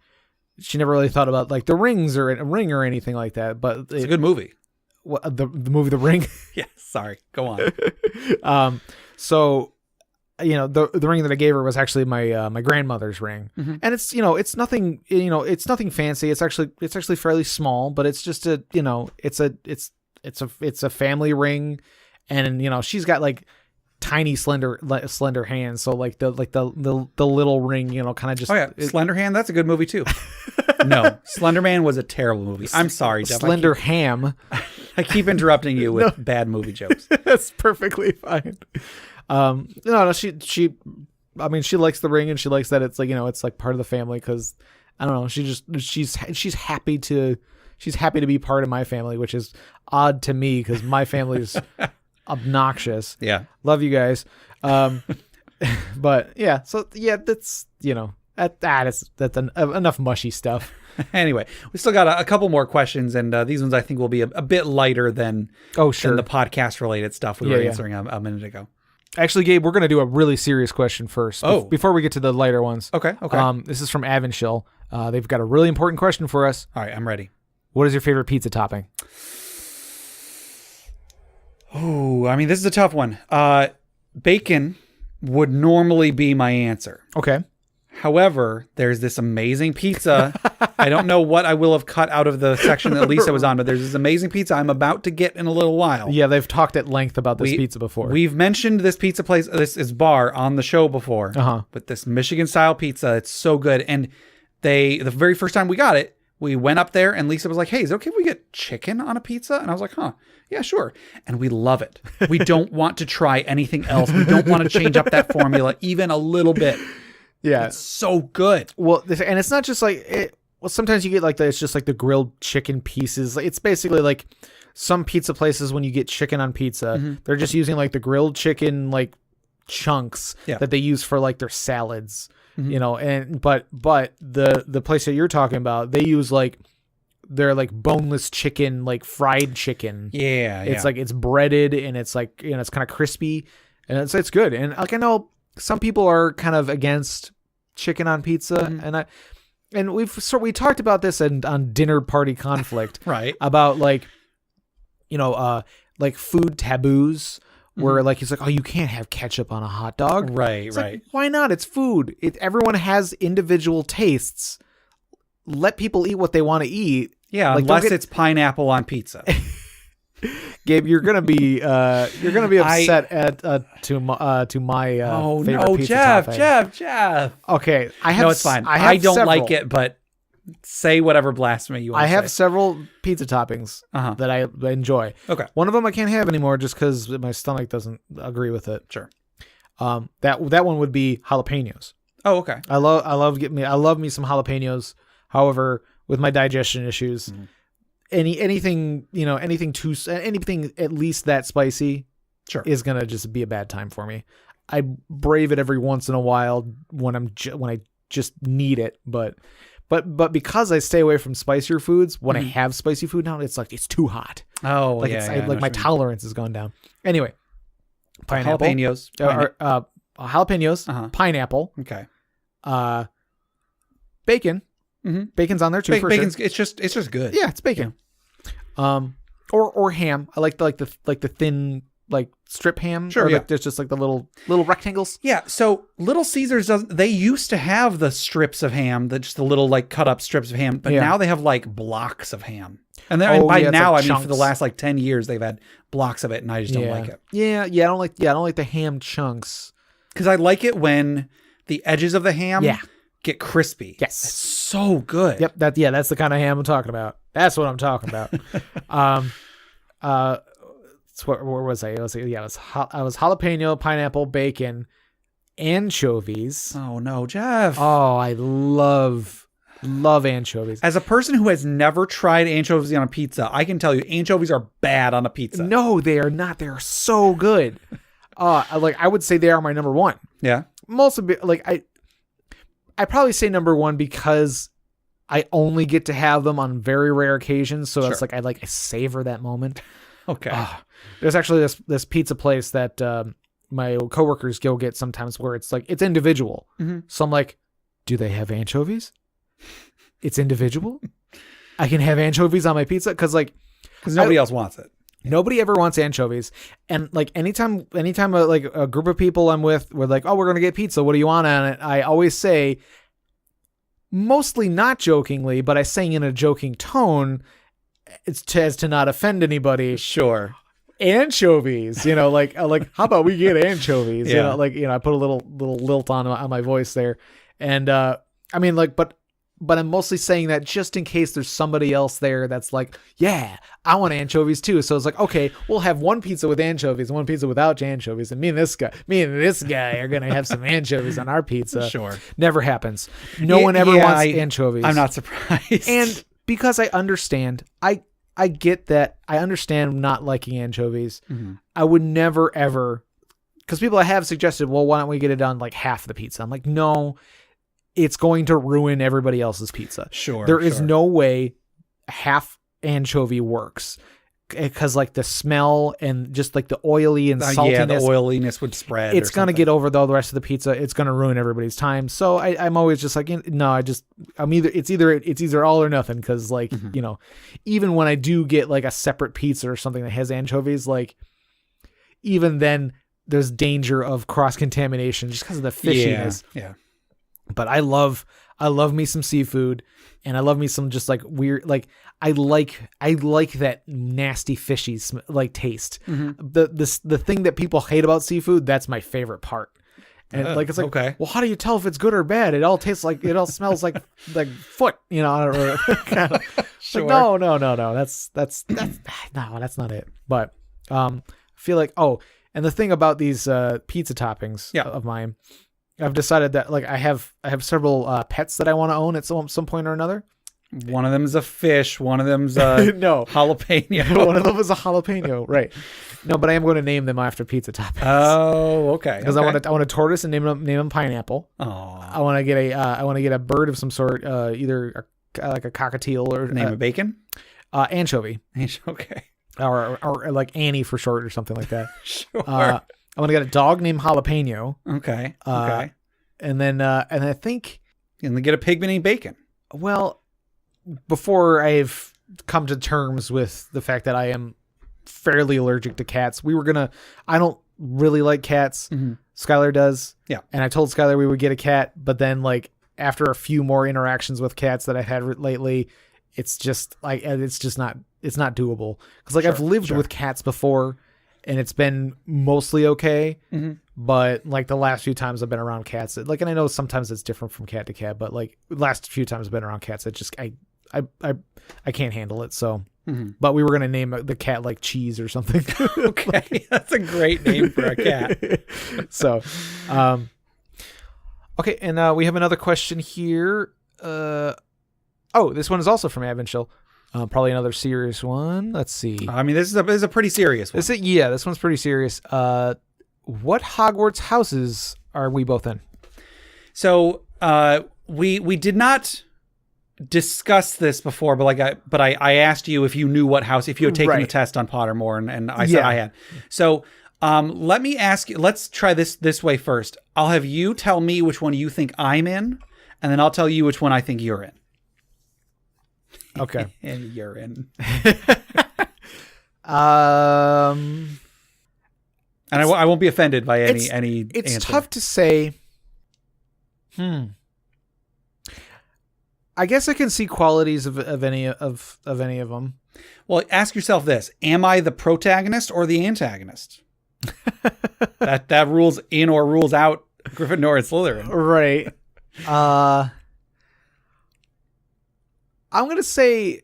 she never really thought about like the rings or a ring or anything like that. But it's a good movie. What the movie The Ring? Yeah. Sorry. Go on. So the ring that I gave her was actually my grandmother's ring, and it's it's nothing it's nothing fancy. It's actually fairly small, but it's just it's a family ring. And she's got like tiny slender hands, so like the little ring kind of just Slender Hand, that's a good movie too. No, Slender Man was a terrible movie. I'm sorry, Jeff. Slender Ham. I keep interrupting you with bad movie jokes. That's perfectly fine. No, she I mean, she likes the ring and she likes that it's like, you know, it's like part of the family because I don't know. She's happy to be part of my family, which is odd to me because my family's obnoxious. Yeah. Love you guys. But yeah, so yeah, that's, you know, that's enough mushy stuff. Anyway, we still got a couple more questions, and these ones I think will be a bit lighter than than the podcast related stuff we were answering a minute ago. Actually, Gabe, we're going to do a really serious question first. Before we get to the lighter ones. Okay. This is from Avonshill. They've got a really important question for us. All right, I'm ready. What is your favorite pizza topping? Oh, I mean, this is a tough one. Bacon would normally be my answer. Okay. However, there's this amazing pizza. I don't know what I will have cut out of the section that Lisa was on, but there's this amazing pizza I'm about to get in a little while. Yeah, they've talked at length about this pizza before. We've mentioned this pizza place, this bar on the show before. But this Michigan-style pizza, it's so good. And the very first time we got it, we went up there and Lisa was like, hey, is it okay if we get chicken on a pizza? And I was like, yeah, sure. And we love it. We don't want to try anything else. We don't want to change up that formula even a little bit. Yeah. It's so good. Well, and it's not just like it. Well, sometimes you get like it's just like the grilled chicken pieces. It's basically like some pizza places when you get chicken on pizza, they're just using like the grilled chicken like chunks that they use for like their salads, you know. And but the place that you're talking about, they use like their like boneless chicken, like fried chicken. Yeah, it's like it's breaded and it's like, you know, it's kind of crispy and it's good. And like I know some people are kind of against chicken on pizza, and we talked about this on Dinner Party Conflict, right? About like, you know, like food taboos, where like it's like, oh, you can't have ketchup on a hot dog, right? It's like, why not? It's food. Everyone has individual tastes. Let people eat what they want to eat. Yeah, like, unless it's pineapple on pizza. Gabe, you're gonna be upset to my favorite pizza topping. Jeff. Okay, it's fine. I don't like it, but say whatever blasphemy you want. I have several pizza toppings that I enjoy. Okay, one of them I can't have anymore just because my stomach doesn't agree with it. Sure. That one would be jalapenos. Oh, okay. I love me some jalapenos. However, with my digestion issues. Anything at least that spicy is gonna just be a bad time for me. I brave it every once in a while when I just need it, but because I stay away from spicier foods, when I have spicy food now, it's like it's too hot. Oh, like my tolerance has gone down. Anyway, pineapple, jalapenos, jalapenos, pineapple, okay, bacon. Bacon's on there too. Bacon's it's just good. Yeah, it's bacon. Or ham. I like the thin like strip ham. Sure, like there's just like the little rectangles. Yeah. So Little Caesars they used to have the strips of ham, just the little like cut up strips of ham, but now they have like blocks of ham. And then by now, like I mean for the last like 10 years they've had blocks of it, and I just don't like it. Yeah. I don't like the ham chunks because I like it when the edges of the ham get crispy. Yes. It's so good. Yep. That's the kind of ham I'm talking about. That's what I'm talking about. Where was I? I was jalapeno, pineapple, bacon, anchovies. Oh no, Jeff. Oh, I love anchovies. As a person who has never tried anchovies on a pizza, I can tell you anchovies are bad on a pizza. No, they are not. They're so good. I would say they are my number one. Yeah. Mostly I probably say number one because I only get to have them on very rare occasions. So it's like I savor that moment. Okay. There's actually this pizza place that my coworkers go get sometimes where it's like it's individual. So I'm like, do they have anchovies? It's individual. I can have anchovies on my pizza because nobody else wants it. Nobody ever wants anchovies. And like anytime a group of people I'm with, we're like, oh, we're going to get pizza. What do you want on it? I always say, mostly not jokingly, but I say in a joking tone, it's as to not offend anybody. Sure. Anchovies, like how about we get anchovies? I put a little lilt on my voice there. And but but I'm mostly saying that just in case there's somebody else there that's like, yeah, I want anchovies too. So it's like, okay, we'll have one pizza with anchovies and one pizza without anchovies. And me and this guy are going to have some anchovies on our pizza. Sure. Never happens. No one ever wants anchovies. I'm not surprised. And because I understand, I get that. I understand not liking anchovies. Mm-hmm. I would never ever, because people have suggested, well, why don't we get it on like half the pizza? I'm like, no, it's going to ruin everybody else's pizza. Sure. There is no way half anchovy works, because like the smell and just like the oily and saltiness. Yeah, the oiliness would spread. It's going to get over the rest of the pizza. It's going to ruin everybody's time. So I'm always just like, no, it's either all or nothing. Cause like, you know, even when I do get like a separate pizza or something that has anchovies, like even then there's danger of cross contamination just because of the fishiness. Yeah. But I love me some seafood, and I love me some just like weird, like I like that nasty fishy like taste. The thing that people hate about seafood, that's my favorite part. And like, it's like, okay. Well, how do you tell if it's good or bad? It all tastes like, it all smells like foot, you know, or Sure. Like, no. That's no, that's not it. But I feel like, and the thing about these pizza toppings of mine, I've decided that like I have several pets that I want to own at some point or another. One of them is a fish. One of them's a jalapeno. One of them is a jalapeno, right? No, but I am going to name them after pizza toppings. Oh, okay. Because I want a tortoise and name them pineapple. Oh, I want to get a bird of some sort, either like a cockatiel or name of bacon. Anchovy. Okay. Or like Annie for short or something like that. Sure. I want to get a dog named Jalapeno. Okay. And then I think, and then get a pig named Bacon. Well, before I've come to terms with the fact that I am fairly allergic to cats, I don't really like cats. Mm-hmm. Skylar does. Yeah. And I told Skylar we would get a cat, but then like after a few more interactions with cats that I've had lately, it's just like, it's not doable. Cause like I've lived with cats before and it's been mostly okay. Mm-hmm. But like the last few times I've been around cats, like, and I know sometimes it's different from cat to cat, but like the last few times I've been around cats, it just, I can't handle it. So, but we were going to name the cat like Cheese or something. Okay. That's a great name for a cat. So, okay. And we have another question here. This one is also from Avonshire. Probably another serious one. Let's see. I mean, this is a pretty serious one. This one's pretty serious. What Hogwarts houses are we both in? So, we did not discuss this before, but I asked you if you knew what house, if you had taken the test on Pottermore, and I said I had. So, let me ask you. Let's try this way first. I'll have you tell me which one you think I'm in, and then I'll tell you which one I think you're in. Okay. And you're in. And I won't be offended by any It's answer. tough to say. I guess I can see qualities of any of them. Well, ask yourself this: am I the protagonist or the antagonist? that rules in or rules out Gryffindor and Slytherin. Right. I'm gonna say,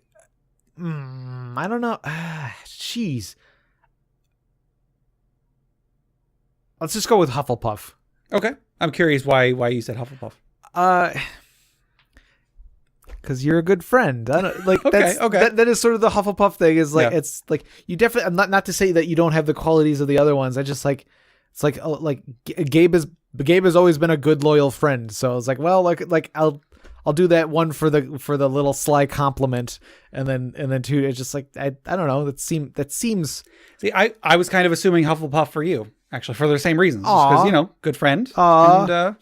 I don't know. Jeez. Let's just go with Hufflepuff. Okay, I'm curious why you said Hufflepuff. Because you're a good friend. I don't like. Okay. That is sort of the Hufflepuff thing. Is like it's like you definitely. I'm not to say that you don't have the qualities of the other ones. I just like it's like Gabe has always been a good loyal friend. So it's like, well, like I'll do that one for the little sly compliment, and then two. It's just like I don't know. That seems. See, I was kind of assuming Hufflepuff for you, actually, for the same reasons, because good friend. And, yeah.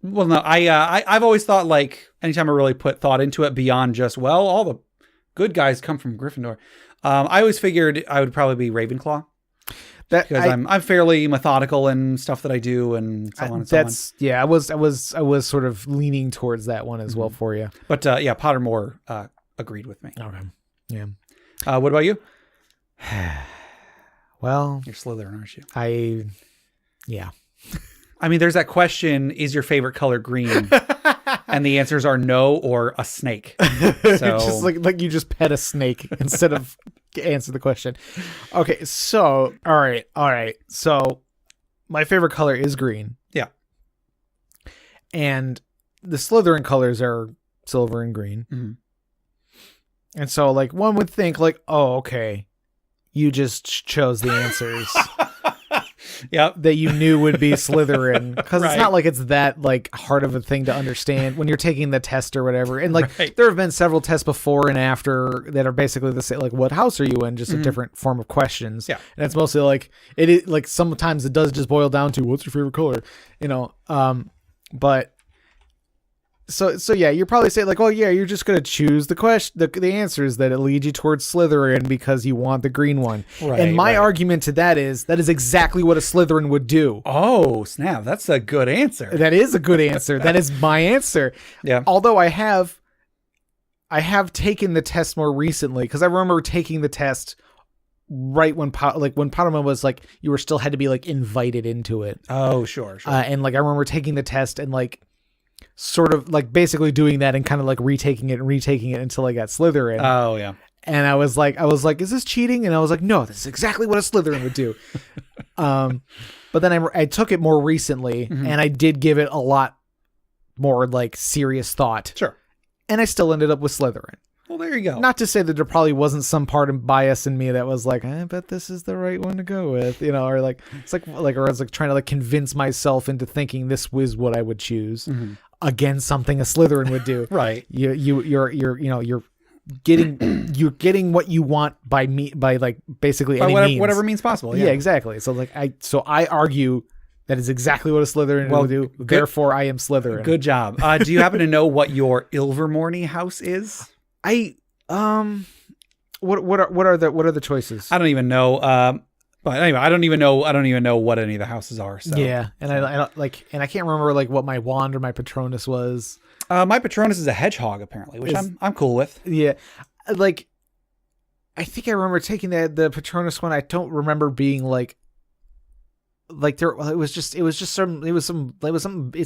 Well, no, I've always thought like anytime I really put thought into it beyond just all the good guys come from Gryffindor. I always figured I would probably be Ravenclaw. Because I'm fairly methodical in stuff that I do and so on and so on. Yeah, I was sort of leaning towards that one as well for you. But Pottermore agreed with me. Okay. Yeah. What about you? Well, you're Slytherin, aren't you? Yeah. I mean, there's that question: is your favorite color green? And the answers are no or a snake. So Just like you just pet a snake instead of answer the question. Okay, so all right. So my favorite color is green. Yeah. And the Slytherin colors are silver and green. Mhm. And so like one would think like, oh, okay, you just chose the answers Yep. that you knew would be Slytherin, because Right. it's not like it's that like hard of a thing to understand when you're taking the test or whatever. And like Right. there have been several tests before and after that are basically the same, like what house are you in, just a different form of questions. Yeah. And it's mostly like it is like sometimes it does just boil down to what's your favorite color, but so yeah, you're probably saying like, oh yeah, you're just gonna choose the answers that lead you towards Slytherin because you want the green one. Right, and my right. argument to that is exactly what a Slytherin would do. Oh, snap. That's a good answer. That is a good answer. That is my answer. Yeah. Although I have taken the test more recently, because I remember taking the test right when Pottermore was like, you were still had to be like invited into it. Oh, sure. And like I remember taking the test and like sort of like basically doing that and kind of like retaking it until I got Slytherin. Oh, yeah. And I was like, is this cheating? And I was like, no, this is exactly what a Slytherin would do. But then I took it more recently and I did give it a lot more like serious thought. Sure. And I still ended up with Slytherin. Well, there you go. Not to say that there probably wasn't some part of bias in me that was like, I bet this is the right one to go with, or like, it's like, or I was like trying to like convince myself into thinking this was what I would choose. Again, something a Slytherin would do. Right. You're getting what you want by like basically any means. Whatever means possible. Yeah, exactly. So like I argue that is exactly what a Slytherin will do. Therefore, I am Slytherin. Good job. Do you happen to know what your Ilvermorny house is? What are the choices? I don't even know. But anyway, I don't even know what any of the houses are. So yeah, and I can't remember like what my wand or my Patronus was. My Patronus is a hedgehog apparently, which I'm cool with. Yeah, like I think I remember taking the Patronus one. I don't remember being like there. It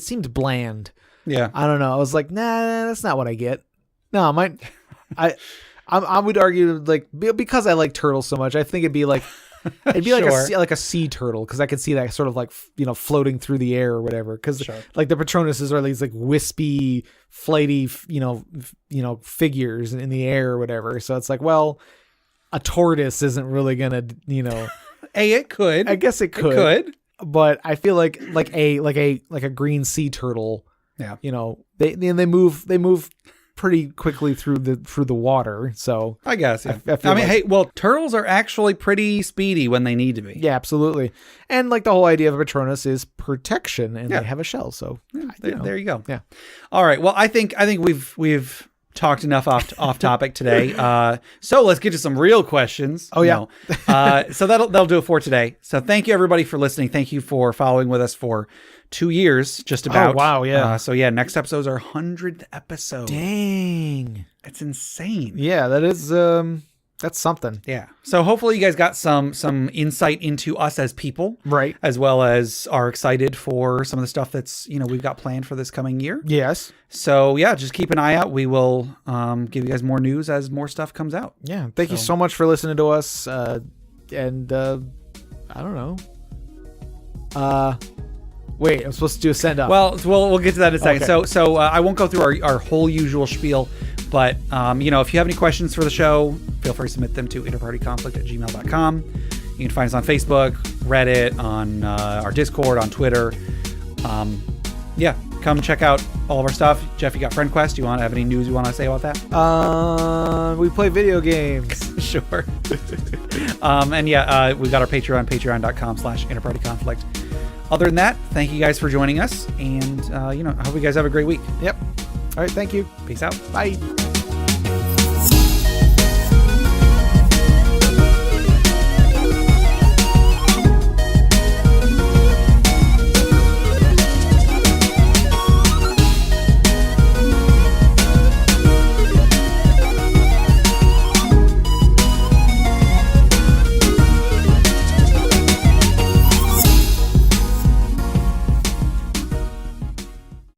seemed bland. Yeah, I don't know. I was like, nah, that's not what I get. No, I would argue like because I like turtles so much, I think it'd be like. It'd be Sure. like a sea turtle, because I could see that sort of like floating through the air or whatever. Because Sure. like the Patronuses are these like wispy, flighty, figures in the air or whatever. So it's like, well, a tortoise isn't really gonna, it could. I guess it could. It could. But I feel like a green sea turtle. Yeah. They move pretty quickly through the water. So I guess. Yeah. I feel like- hey, well, turtles are actually pretty speedy when they need to be. yeah, absolutely. And like the whole idea of a Patronus is protection, and Yeah. they have a shell. So There you go. Yeah. All right. Well, I think we've talked enough off topic today. So let's get to some real questions. Oh, yeah. So that'll do it for today. So thank you everybody for listening. Thank you for following with us for 2 years, just about. Oh, wow, yeah. So yeah, next episode's our 100th episode. Dang. It's insane. Yeah, that is that's something. Yeah. So hopefully you guys got some insight into us as people, Right. as well as are excited for some of the stuff that's we've got planned for this coming year. Yes. So yeah, just keep an eye out. We will give you guys more news as more stuff comes out. Yeah. Thank you so much for listening to us. And I don't know. Wait, I'm supposed to do a send up. Well, we'll get to that in a second. Okay. So I won't go through our whole usual spiel, but if you have any questions for the show, feel free to submit them to InterPartyConflict@gmail.com. You can find us on Facebook, Reddit, on our Discord, on Twitter. Yeah, come check out all of our stuff. Jeff, you got FriendQuest. Do you have any news you want to say about that? We play video games. Sure. And yeah, we've got our Patreon, patreon.com/InterPartyConflict. Other than that, thank you guys for joining us, and I hope you guys have a great week. Yep. All right. Thank you. Peace out. Bye.